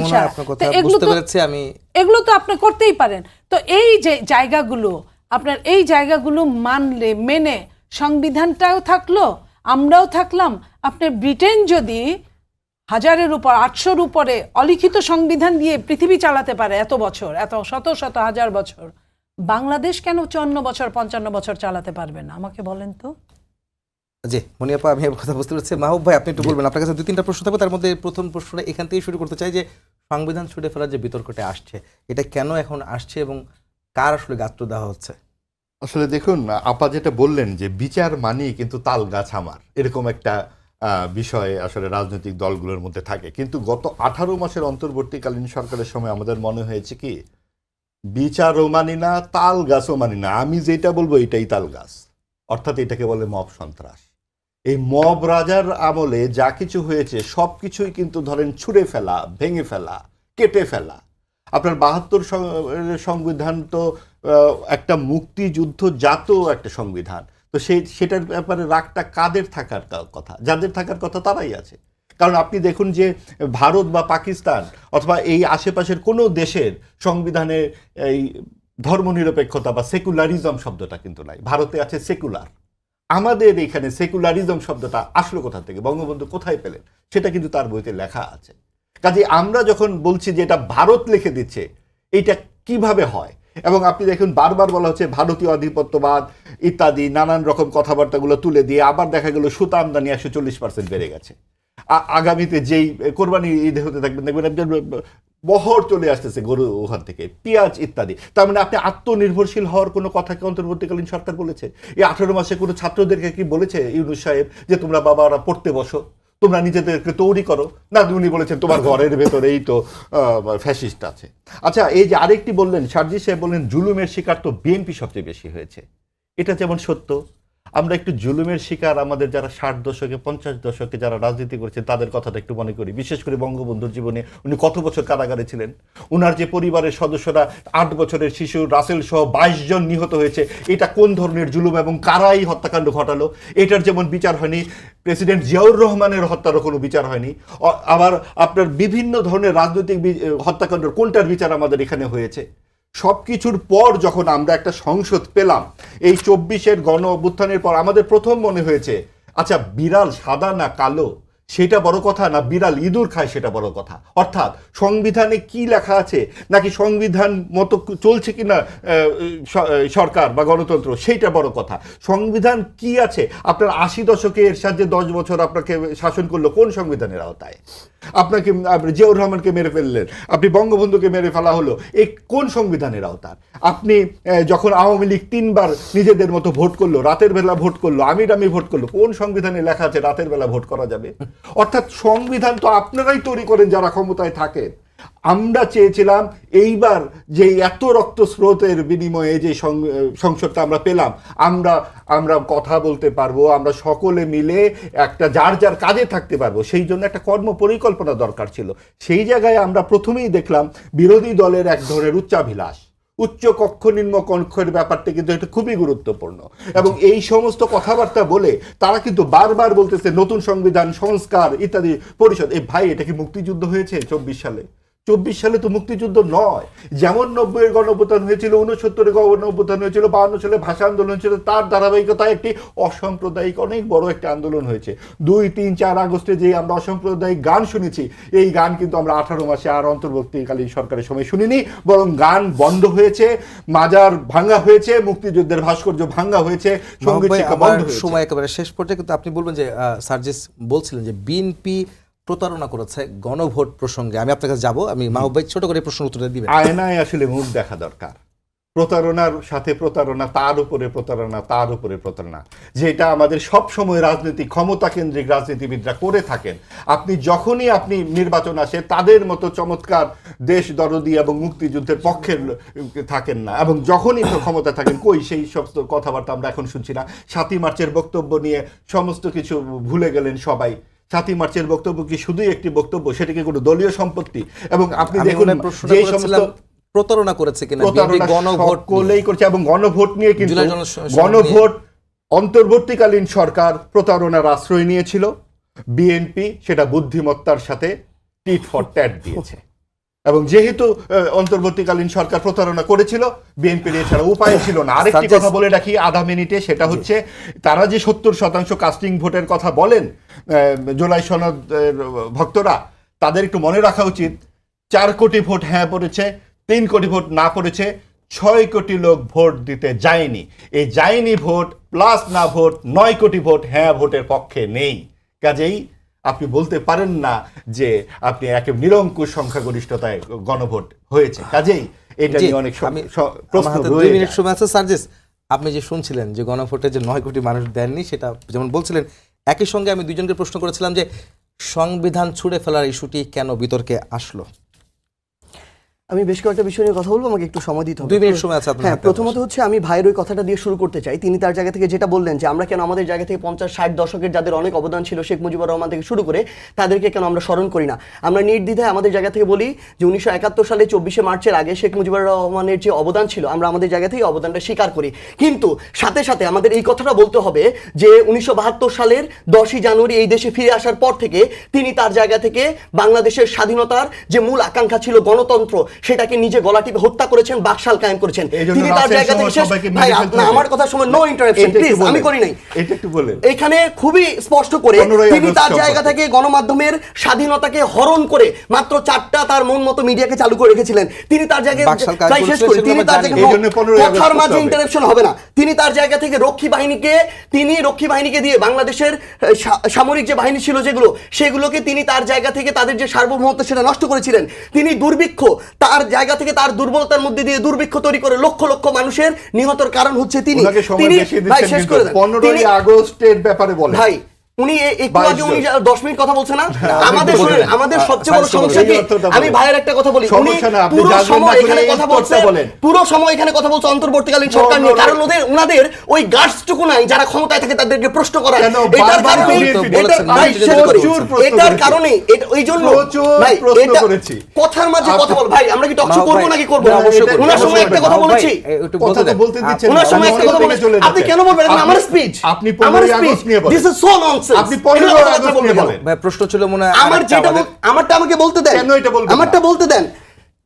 এগুলো তো আপনি করতেই পারেন। তো এই যে জায়গাগুলো, আপনার এই জায়গাগুলো মানলে, মেনে সংবিধানটাও থাকলো, আমরাও থাকলাম। আপনার ব্রিটেন যদি 1000-এর উপর 800-র উপরে অলিখিত সংবিধান দিয়ে পৃথিবী চালাতে পারে এত বছর, এত শত শত হাজার বছর, বাংলাদেশ কেন 54 বছর 55 বছর চালাতে পারবে না? আমাকে বলেন তো। জি মনিয়াপা, আমি কথা বুঝতে পারছি। মাহবুব ভাই, আপনি একটু বলবেন, আপনার কাছে 2-3টা প্রশ্ন থাকবে। তার মধ্যে প্রথম প্রশ্নটা এখান থেকেই শুরু করতে চাই যে সংবিধান ছুঁড়ে ফেলার যে বিতর্কটা আসছে, এটা কেন এখন আসছে এবং কার আসলে গাত্র দেওয়া হচ্ছে? আসলে দেখুন, আপা যেটা বললেন যে বিচার মানেই কিন্তু তাল গাছ আমার, এরকম একটা বিষয় আসলে রাজনৈতিক দলগুলোর মধ্যে থাকে। কিন্তু গত 18 মাসের অন্তর্বর্তীকালীন সরকারের সময় আমাদের মনে হয়েছে কি, বিচারও মানি না, তাল গাছও মানি না, আমি যেটা বলবো এটাই তাল গাছ। অর্থাৎ এটাকে বলে মব সন্ত্রাস। এই মব রাজার আমলে যা কিছু হয়েছে সব কিছুই কিন্তু ধরেন ছুঁড়ে ফেলা, ভেঙে ফেলা, কেটে ফেলা। আপনার 72 সংবিধান তো একটা মুক্তিযুদ্ধ জাত একটা সংবিধান, তো সেটার ব্যাপারে রাগটা কাদের থাকার কথা? যাদের থাকার কথা তারাই আছে। কারণ আপনি দেখুন যে ভারত বা পাকিস্তান অথবা এই আশেপাশের কোনো দেশের সংবিধানে এই ধর্মনিরপেক্ষতা বা সেকুলারিজম শব্দটা কিন্তু নাই। ভারতে আছে সেকুলার, আমাদের এখানে সেকুলারিজম শব্দটা আসলো কোথা থেকে, বঙ্গবন্ধু কোথায় পেলেন, সেটা কিন্তু তার বইতে লেখা আছে। কাজে আমরা যখন বলছি যে এটা ভারত লিখে দিচ্ছে, এইটা কিভাবে হয়? এবং আপনি দেখুন বারবার বলা হচ্ছে ভারতীয় আধিপত্যবাদ ইত্যাদি নানান রকম কথাবার্তাগুলো তুলে দিয়ে আবার দেখা গেল সুতা আমদানি 140% বেড়ে গেছে। আগামীতে যেই কোরবানি ঈদ হতে থাকবেন দেখবেন বহর চলে আসতেছে গরু ওখান থেকে, পেঁয়াজ ইত্যাদি। তার মানে আপনি আত্মনির্ভরশীল হওয়ার কোনো কথা কি অন্তর্বর্তীকালীন সরকার বলেছে? এই 18 মাসে কোনো ছাত্রদেরকে কি বলেছে ইউনূস সাহেব যে তোমরা বাবারা পড়তে বসো, তোমরা নিজেদেরকে তৈরি করো? না, উনি বলেছেন তোমার ঘরের ভেতরেই তো ফ্যাসিস্ট আছে। আচ্ছা, এই যে আরেকটি বললেন সার্জিস সাহেব, বললেন জুলুমের শিকার তো বিএনপি সবচেয়ে বেশি হয়েছে। এটা যেমন সত্য, আমরা একটু জুলুমের শিকার আমাদের যারা 60 দশকে 50 দশকে যারা রাজনীতি করেছেন তাদের কথাটা একটু মনে করি। বিশেষ করে বঙ্গবন্ধুর জীবনে উনি কত বছর কারাগারে ছিলেন, উনার যে পরিবারের সদস্যরা 8 বছরের শিশু রাসেল সহ 22 জন নিহত হয়েছে, এটা কোন ধরনের জুলুম এবং কারাই হত্যাকাণ্ড ঘটালো? এটার যেমন বিচার হয়নি, প্রেসিডেন্ট জিয়াউর রহমানের হত্যারও কোনো বিচার হয়নি। আবার আপনার বিভিন্ন ধরনের রাজনৈতিক হত্যাকাণ্ড কোনটার বিচার আমাদের এখানে হয়েছে? সব কিছুর পর যখন আমরা একটা সংসদ পেলাম, এই 24-এর গণ অভ্যুত্থানের পর আমাদের প্রথম মনে হয়েছে আচ্ছা বিড়াল সাদা না কালো সেটা বড় কথা, না বিড়াল ইঁদুর খায় সেটা বড় কথা। অর্থাৎ সংবিধানে কি লেখা আছে নাকি সংবিধান মতো চলছে কিনা সরকার বা গণতন্ত্র সেইটা বড় কথা। সংবিধান কি আছে? আপনার 80 দশকে এরশাদ যে 10 বছর আপনাকে শাসন করলো কোন সংবিধানের আওতায়? আপনাকে জিয়াউর রহমানকে মেরে ফেললেন, আপনি বঙ্গবন্ধুকে মেরে ফেলা হলো, এই কোন সংবিধানের আওতার? আপনি যখন আওয়ামী লীগ 3 বার নিজেদের মতো ভোট করলো, রাতের বেলা ভোট করলো, আমি ভোট করলো, কোন সংবিধানে লেখা আছে রাতের বেলা ভোট করা যাবে? অর্থাৎ সংবিধান তো আপনারাই তৈরি করেন যারা ক্ষমতায় থাকেন। আমরা চেয়েছিলাম এইবার যে এত রক্ত স্রোতের বিনিময়ে যে সংসদটা আমরা পেলাম, আমরা কথা বলতে পারবো, আমরা সকলে মিলে একটা যার যার কাজে থাকতে পারবো, সেই জন্য একটা কর্ম পরিকল্পনা দরকার ছিল। সেই জায়গায় আমরা প্রথমেই দেখলাম বিরোধী দলের এক ধরনের উচ্চাভিলাষ, উচ্চ কক্ষ নিম্ন কক্ষের ব্যাপারটা কিন্তু এটা খুবই গুরুত্বপূর্ণ। এবং এই সমস্ত কথাবার্তা বলে তারা কিন্তু বারবার বলতেছে নতুন সংবিধান সংস্কার ইত্যাদি পরিষদ। এই ভাই, এটা কি মুক্তিযুদ্ধ হয়েছে 24 সালে? 24 সালে তো মুক্তিযুদ্ধ নয়। যেমন 90-এর গণঅভ্যুত্থান হয়েছিল, 69-এর গণঅভ্যুত্থান হয়েছিল, 52 সালে ভাষা আন্দোলন হয়েছিল, তার ধারাবাহিকতায় একটি অসাম্প্রদায়িক অনেক বড় একটা আন্দোলন হয়েছে। 2, 3, 4 আগস্টে যে আমরা অসাম্প্রদায়িক গান শুনেছি, এই গান কিন্তু আমরা 18 মাসে আর অন্তর্বর্তীকালীন সরকারের সময় শুনিনি, বরং গান বন্ধ হয়েছে, মাজার ভাঙ্গা হয়েছে, মুক্তিযুদ্ধের ভাস্কর্য ভাঙ্গা হয়েছে, সঙ্গীত শিক্ষা বন্ধ হয়েছে। সময় একেবারে শেষ পর্যায়ে, কিন্তু আপনি বলবেন যে সার্জিস বলছিলেন যে বিএনপি প্রতারণা করেছে গণভোট প্রসঙ্গে। আমি আপনার কাছে যাবো, আমি মাহবুব ভাই ছোট করে প্রশ্ন উত্তর দিবেন। আয়নায় আসলে মুখ দেখা দরকার। প্রতারণার সাথে প্রতারণা, তার উপরে প্রতারণা, তার উপরে প্রতারণা, যেটা আমাদের সব সময় রাজনীতি ক্ষমতা কেন্দ্রিক রাজনীতিবিদরা করে থাকেন। যখনই আপনি নির্বাচন আসে তাদের মতো চমৎকার দেশ দরদি এবং মুক্তিযুদ্ধের পক্ষের থাকেন না, এবং যখনই ক্ষমতা থাকেন কই সেই সব কথাবার্তা আমরা এখন শুনছি না। 7ই মার্চের বক্তব্য নিয়ে সমস্ত কিছু ভুলে গেলেন সবাই। 7ই মার্চের বক্তব্য কি শুধুই একটি বক্তব্য? সেটা কি কোনো দলীয় সম্পত্তি? এবং আপনি দেখুন যে সমস্ত প্রতারণা করেছে কিনা গণভোট করলেই করছে, এবং গণভোট নিয়ে কিন্তু গণভোট অন্তর্বর্তীকালীন সরকার প্রতারণার আশ্রয় নিয়েছিল, বিএনপি সেটা বুদ্ধিমত্তার সাথে টিট ফর ট্যাট দিয়েছে। এবং যেহেতু অন্তর্বর্তীকালীন সরকার প্রতারণা করেছিল, বিএনপির এছাড়া উপায় ছিল না। আরেকটি কথা বলে রাখি আধা মিনিটে, সেটা হচ্ছে তারা যে 70% কাস্টিং ভোটের কথা বলেন জুলাই সনদ ভক্তরা, তাদের একটু মনে রাখা উচিত 4 কোটি ভোট হ্যাঁ পড়েছে, 3 কোটি ভোট না পড়েছে, 6 কোটি লোক ভোট দিতে যায়নি। এই যায়নি ভোট প্লাস না ভোট 9 কোটি ভোট হ্যাঁ ভোটের পক্ষে নেই। কাজেই আপনি বলতে পারেন না যে আপনি একে নিরঙ্কুশ সংখ্যাগরিষ্ঠতায় গণভোট হয়েছে। কাজেই এটা নিয়ে অনেক প্রশ্ন রয়েছে। সার্জিস, আপনি যে শুনছিলেন যে গণভোটে যে 9 কোটি মানুষ দেননি, সেটা যেমন বলছিলেন, একই সঙ্গে আমি দুইজনকে প্রশ্ন করেছিলাম যে সংবিধান ছুঁড়ে ফেলার ইস্যুটি কেন বিতর্কে আসলো? আমি বেশ কয়েকটা বিষয় নিয়ে কথা বলবো, আমাকে একটু সময় দিতে হবে। 2 মিনিট সময় আছে আপনার হ্যাঁ, হাতে। প্রথমত হচ্ছে আমি ভাইয়ের ওই কথাটা দিয়ে শুরু করতে চাই। তিনি তার জায়গা থেকে যেটা বললেন যে আমরা কেন আমাদের জায়গা থেকে 50-60 দশকের যাদের অনেক অবদান ছিল শেখ মুজিবুর রহমান থেকে শুরু করে তাদেরকে কেন আমরা স্মরণ করি না। আমরা নির্দ্বিধায় আমাদের জায়গা থেকে বলি যে 1971 সালে 24শে মার্চের আগে শেখ মুজিবুর রহমানের যে অবদান ছিল আমরা আমাদের জায়গা থেকে অবদানটা স্বীকার করি। কিন্তু সাথে সাথে আমাদের এই কথাটা বলতে হবে যে 1972 সালের 10ই জানুয়ারি এই দেশে ফিরে আসার পর থেকে তিনি তার জায়গা থেকে বাংলাদেশের স্বাধীনতার যে মূল আকাঙ্ক্ষা ছিল গণতন্ত্র, সেটাকে নিজে গলা টিপে হত্যা করেছেন, বাকশাল কায়েম করেছেন। তিনি তার জায়গা থেকে ভাই আমার কথা সময় নো ইন্টারাপশন প্লিজ, আমি করি নাই, এটা একটু বলেন। এখানে খুবই স্পষ্ট করে তিনি তার জায়গা থেকে গণমাধ্যমের স্বাধীনতাকে হরণ করে মাত্র 4টা তার মন মতো মিডিয়াকে চালু করে রেখেছিলেন। তিনি তার জায়গায় তাই শেষ করি, তিনি তার জায়গায় কথার মাঝে ইন্টারাপশন হবে না। তিনি তার জায়গা থেকে রক্ষী বাহিনীকে দিয়ে বাংলাদেশের সামরিক যে বাহিনী ছিল যেগুলো সেগুলোকে তিনি তার জায়গা থেকে তাদের যে সার্বভৌমত্ব সেটা নষ্ট করেছিলেন। তিনি দুর্ভিক্ষ তার জায়গা থেকে তার দুর্বলতার মধ্যে দিয়ে দুর্ভিক্ষ তৈরি করে লক্ষ লক্ষ মানুষের নিহতর কারণ হচ্ছে তিনি। ভাই শেষ করে দেন। 15ই আগস্টের ব্যাপারে বলেন ভাই উনি একটু আগে উনি 10 মিনিট কথা বলছেন না, আমাদের সবচেয়ে বড় সমস্যা কি, আমি ভাইয়ের একটা কথা বলি, উনি পুরো সময় এখানে কথা বলছে অন্তর্বর্তীকালীন সরকার নিয়ে, কারণ ওনাদের ওই গার্ডসটুকু নাই যারা ক্ষমতায় থাকে তাদেরকে প্রশ্ন করায়। এটার কারণে এটার কারণে এই জন্য ভাই এটা কথার মাঝে কথা বল। ভাই আমরা কি টকশো করব নাকি করব না? ওনার সময় একটা কথা বলেছি, কথা বলতে দিচ্ছেন, ওনার সময় একটা কথা বলেছি, আপনি কেন বলবেন আমার স্পিচ? আপনি 15ই আগস্ট নিয়ে বলেন, দিস ইজ সো ননসেন্স। আপনি 15ই আগস্ট নিয়ে বলেন। ভাই প্রশ্ন ছিল মনে হয় আমারটা আমাকে বলতে দেন, কেন এটা বলবেন? আমারটা বলতে দেন।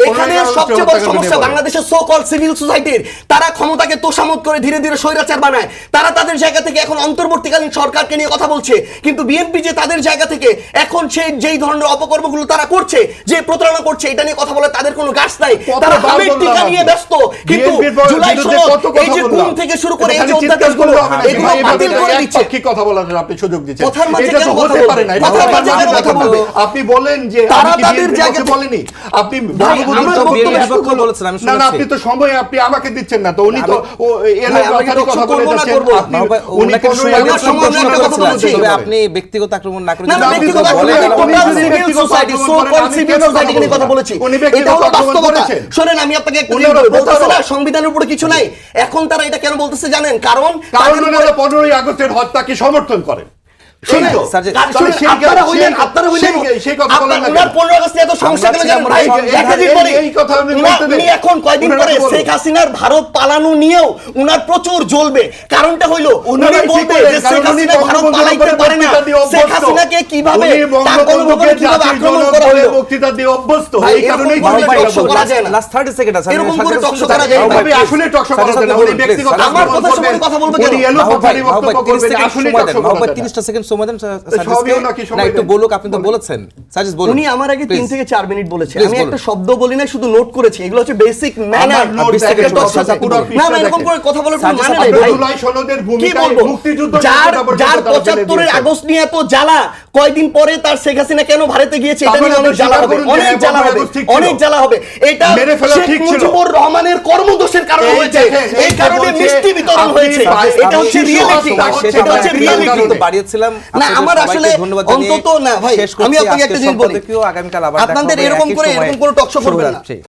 এখানে সবচেয়ে বড় সমস্যা বাংলাদেশের সো কল সিভিল সোসাইটির, তারা ক্ষমতাকে তোষামোদ করে ধীরে ধীরে স্বৈরাচার বানায়। তারা তাদের জায়গা থেকে এখন অন্তর্বর্তীকালীন সরকারকে নিয়ে কথা বলছে, কিন্তু বিএনপি যে তাদের জায়গা থেকে এখন সেই যেই ধরনের অপকর্মগুলো তারা করছে, যে প্রতারণা করছে, এটা নিয়ে কথা বলে তাদের কোনো গাছ নাই। তারা হামের টিকা নিয়ে ব্যস্ত, কিন্তু জুলাই সনদ এই যে গুম থেকে শুরু করে এই যে অধ্যাদেশগুলো এগুলো বাতিল করে দিচ্ছে। কি কথা বলার আপনি সুযোগ দিচ্ছেন? কথার মাঝে এটা কেন তো কথা হতে বলবে? পারে না। কথার মাঝে কেন কথা বলবে? আপনি বলেন যে তারা আমি কি তাদের বিএনপির জায়গা পক্ষে বলেনি? আপনি বলেছেন আমি না না, শুনেছি। আপনি তো সময় আপনি আমাকে দিচ্ছেন না, তো উনি তো কথা বলে যাচ্ছেন। উনি তবে আপনি ব্যক্তিগত আক্রমণ না করে না, ব্যক্তিগত আক্রমণ না, আমরা civil society, so call civil society নিয়ে কথা বলেছি। এটা হলো বাস্তবতা। শুনেন আমি আপনাকে একটা জিনিস বলতেছি না, সংবিধানের উপরে কিছু নাই। এখন তারা এটা কেন বলতেছে জানেন? কারণ 15ই আগস্টের হত্যাকে সমর্থন করেন। ভারত পালানো নিয়েও উনার প্রচুর জ্বলবে। কারণটা হইলো উনি বলতে যে শেখ হাসিনা ভারত পালাইতে পারে না, শেখ হাসিনাকে কিভাবে আক্রমণ করা হলো, বক্তৃতা দিয়ে অভ্যস্ত, এই কারণেই লাস্ট 30 সেকেন্ড আছে। এরকম করে টকশো করা যায় না। আপনি আসলে টকশো করেন না, উনি ব্যক্তিগত আমার কথা শুনে কথা বলবে কেন? উনি এলো ভাবে বক্তব্য করবেন, আসলে টকশো করেন না। 30টা সেকেন্ড সময় দেন সবই নাকি সময় না, একটু দেন। বলুক, আপনি তো বলেছেন। সাজিদ বলুন। উনি আমার আগে 3 থেকে 4 মিনিট বলেছে, Please আমি বলুন। একটা শব্দ বলি না, শুধু নোট করেছি। এগুলো হচ্ছে বেসিক ম্যানার। আমার note দেখেন, না না, এরকম করে কথা বলার কোনো মানে নেই ভাই। জুলাই সনদের কি ভূমিকায় বলবো? মুক্তিযুদ্ধ যার 75 আগস্ট নিয়ে এত জ্বালা, কয়দিন পরে তার শেখ হাসিনা কেন ভারতে গিয়েছে এটা নিয়ে অনেক জ্বালা হবে, অনেক জ্বালা হবে, অনেক জ্বালা হবে। এটা শেখ মুজিবুর রহমানের কর্মদোষের কারণে হয়েছে, এই কারণে মিষ্টি বিতরণ হয়েছে। এটা হচ্ছে রিয়েলিটি, এটা হচ্ছে রিয়েলিটি। বাড়িয়েছিলাম না আমার আসলে অন্তত না ভাই, আমি আপনাকে একটা জিনিস বলি, আগামীকাল আবার আপনাদের এরকম করে টকশো করবেন না।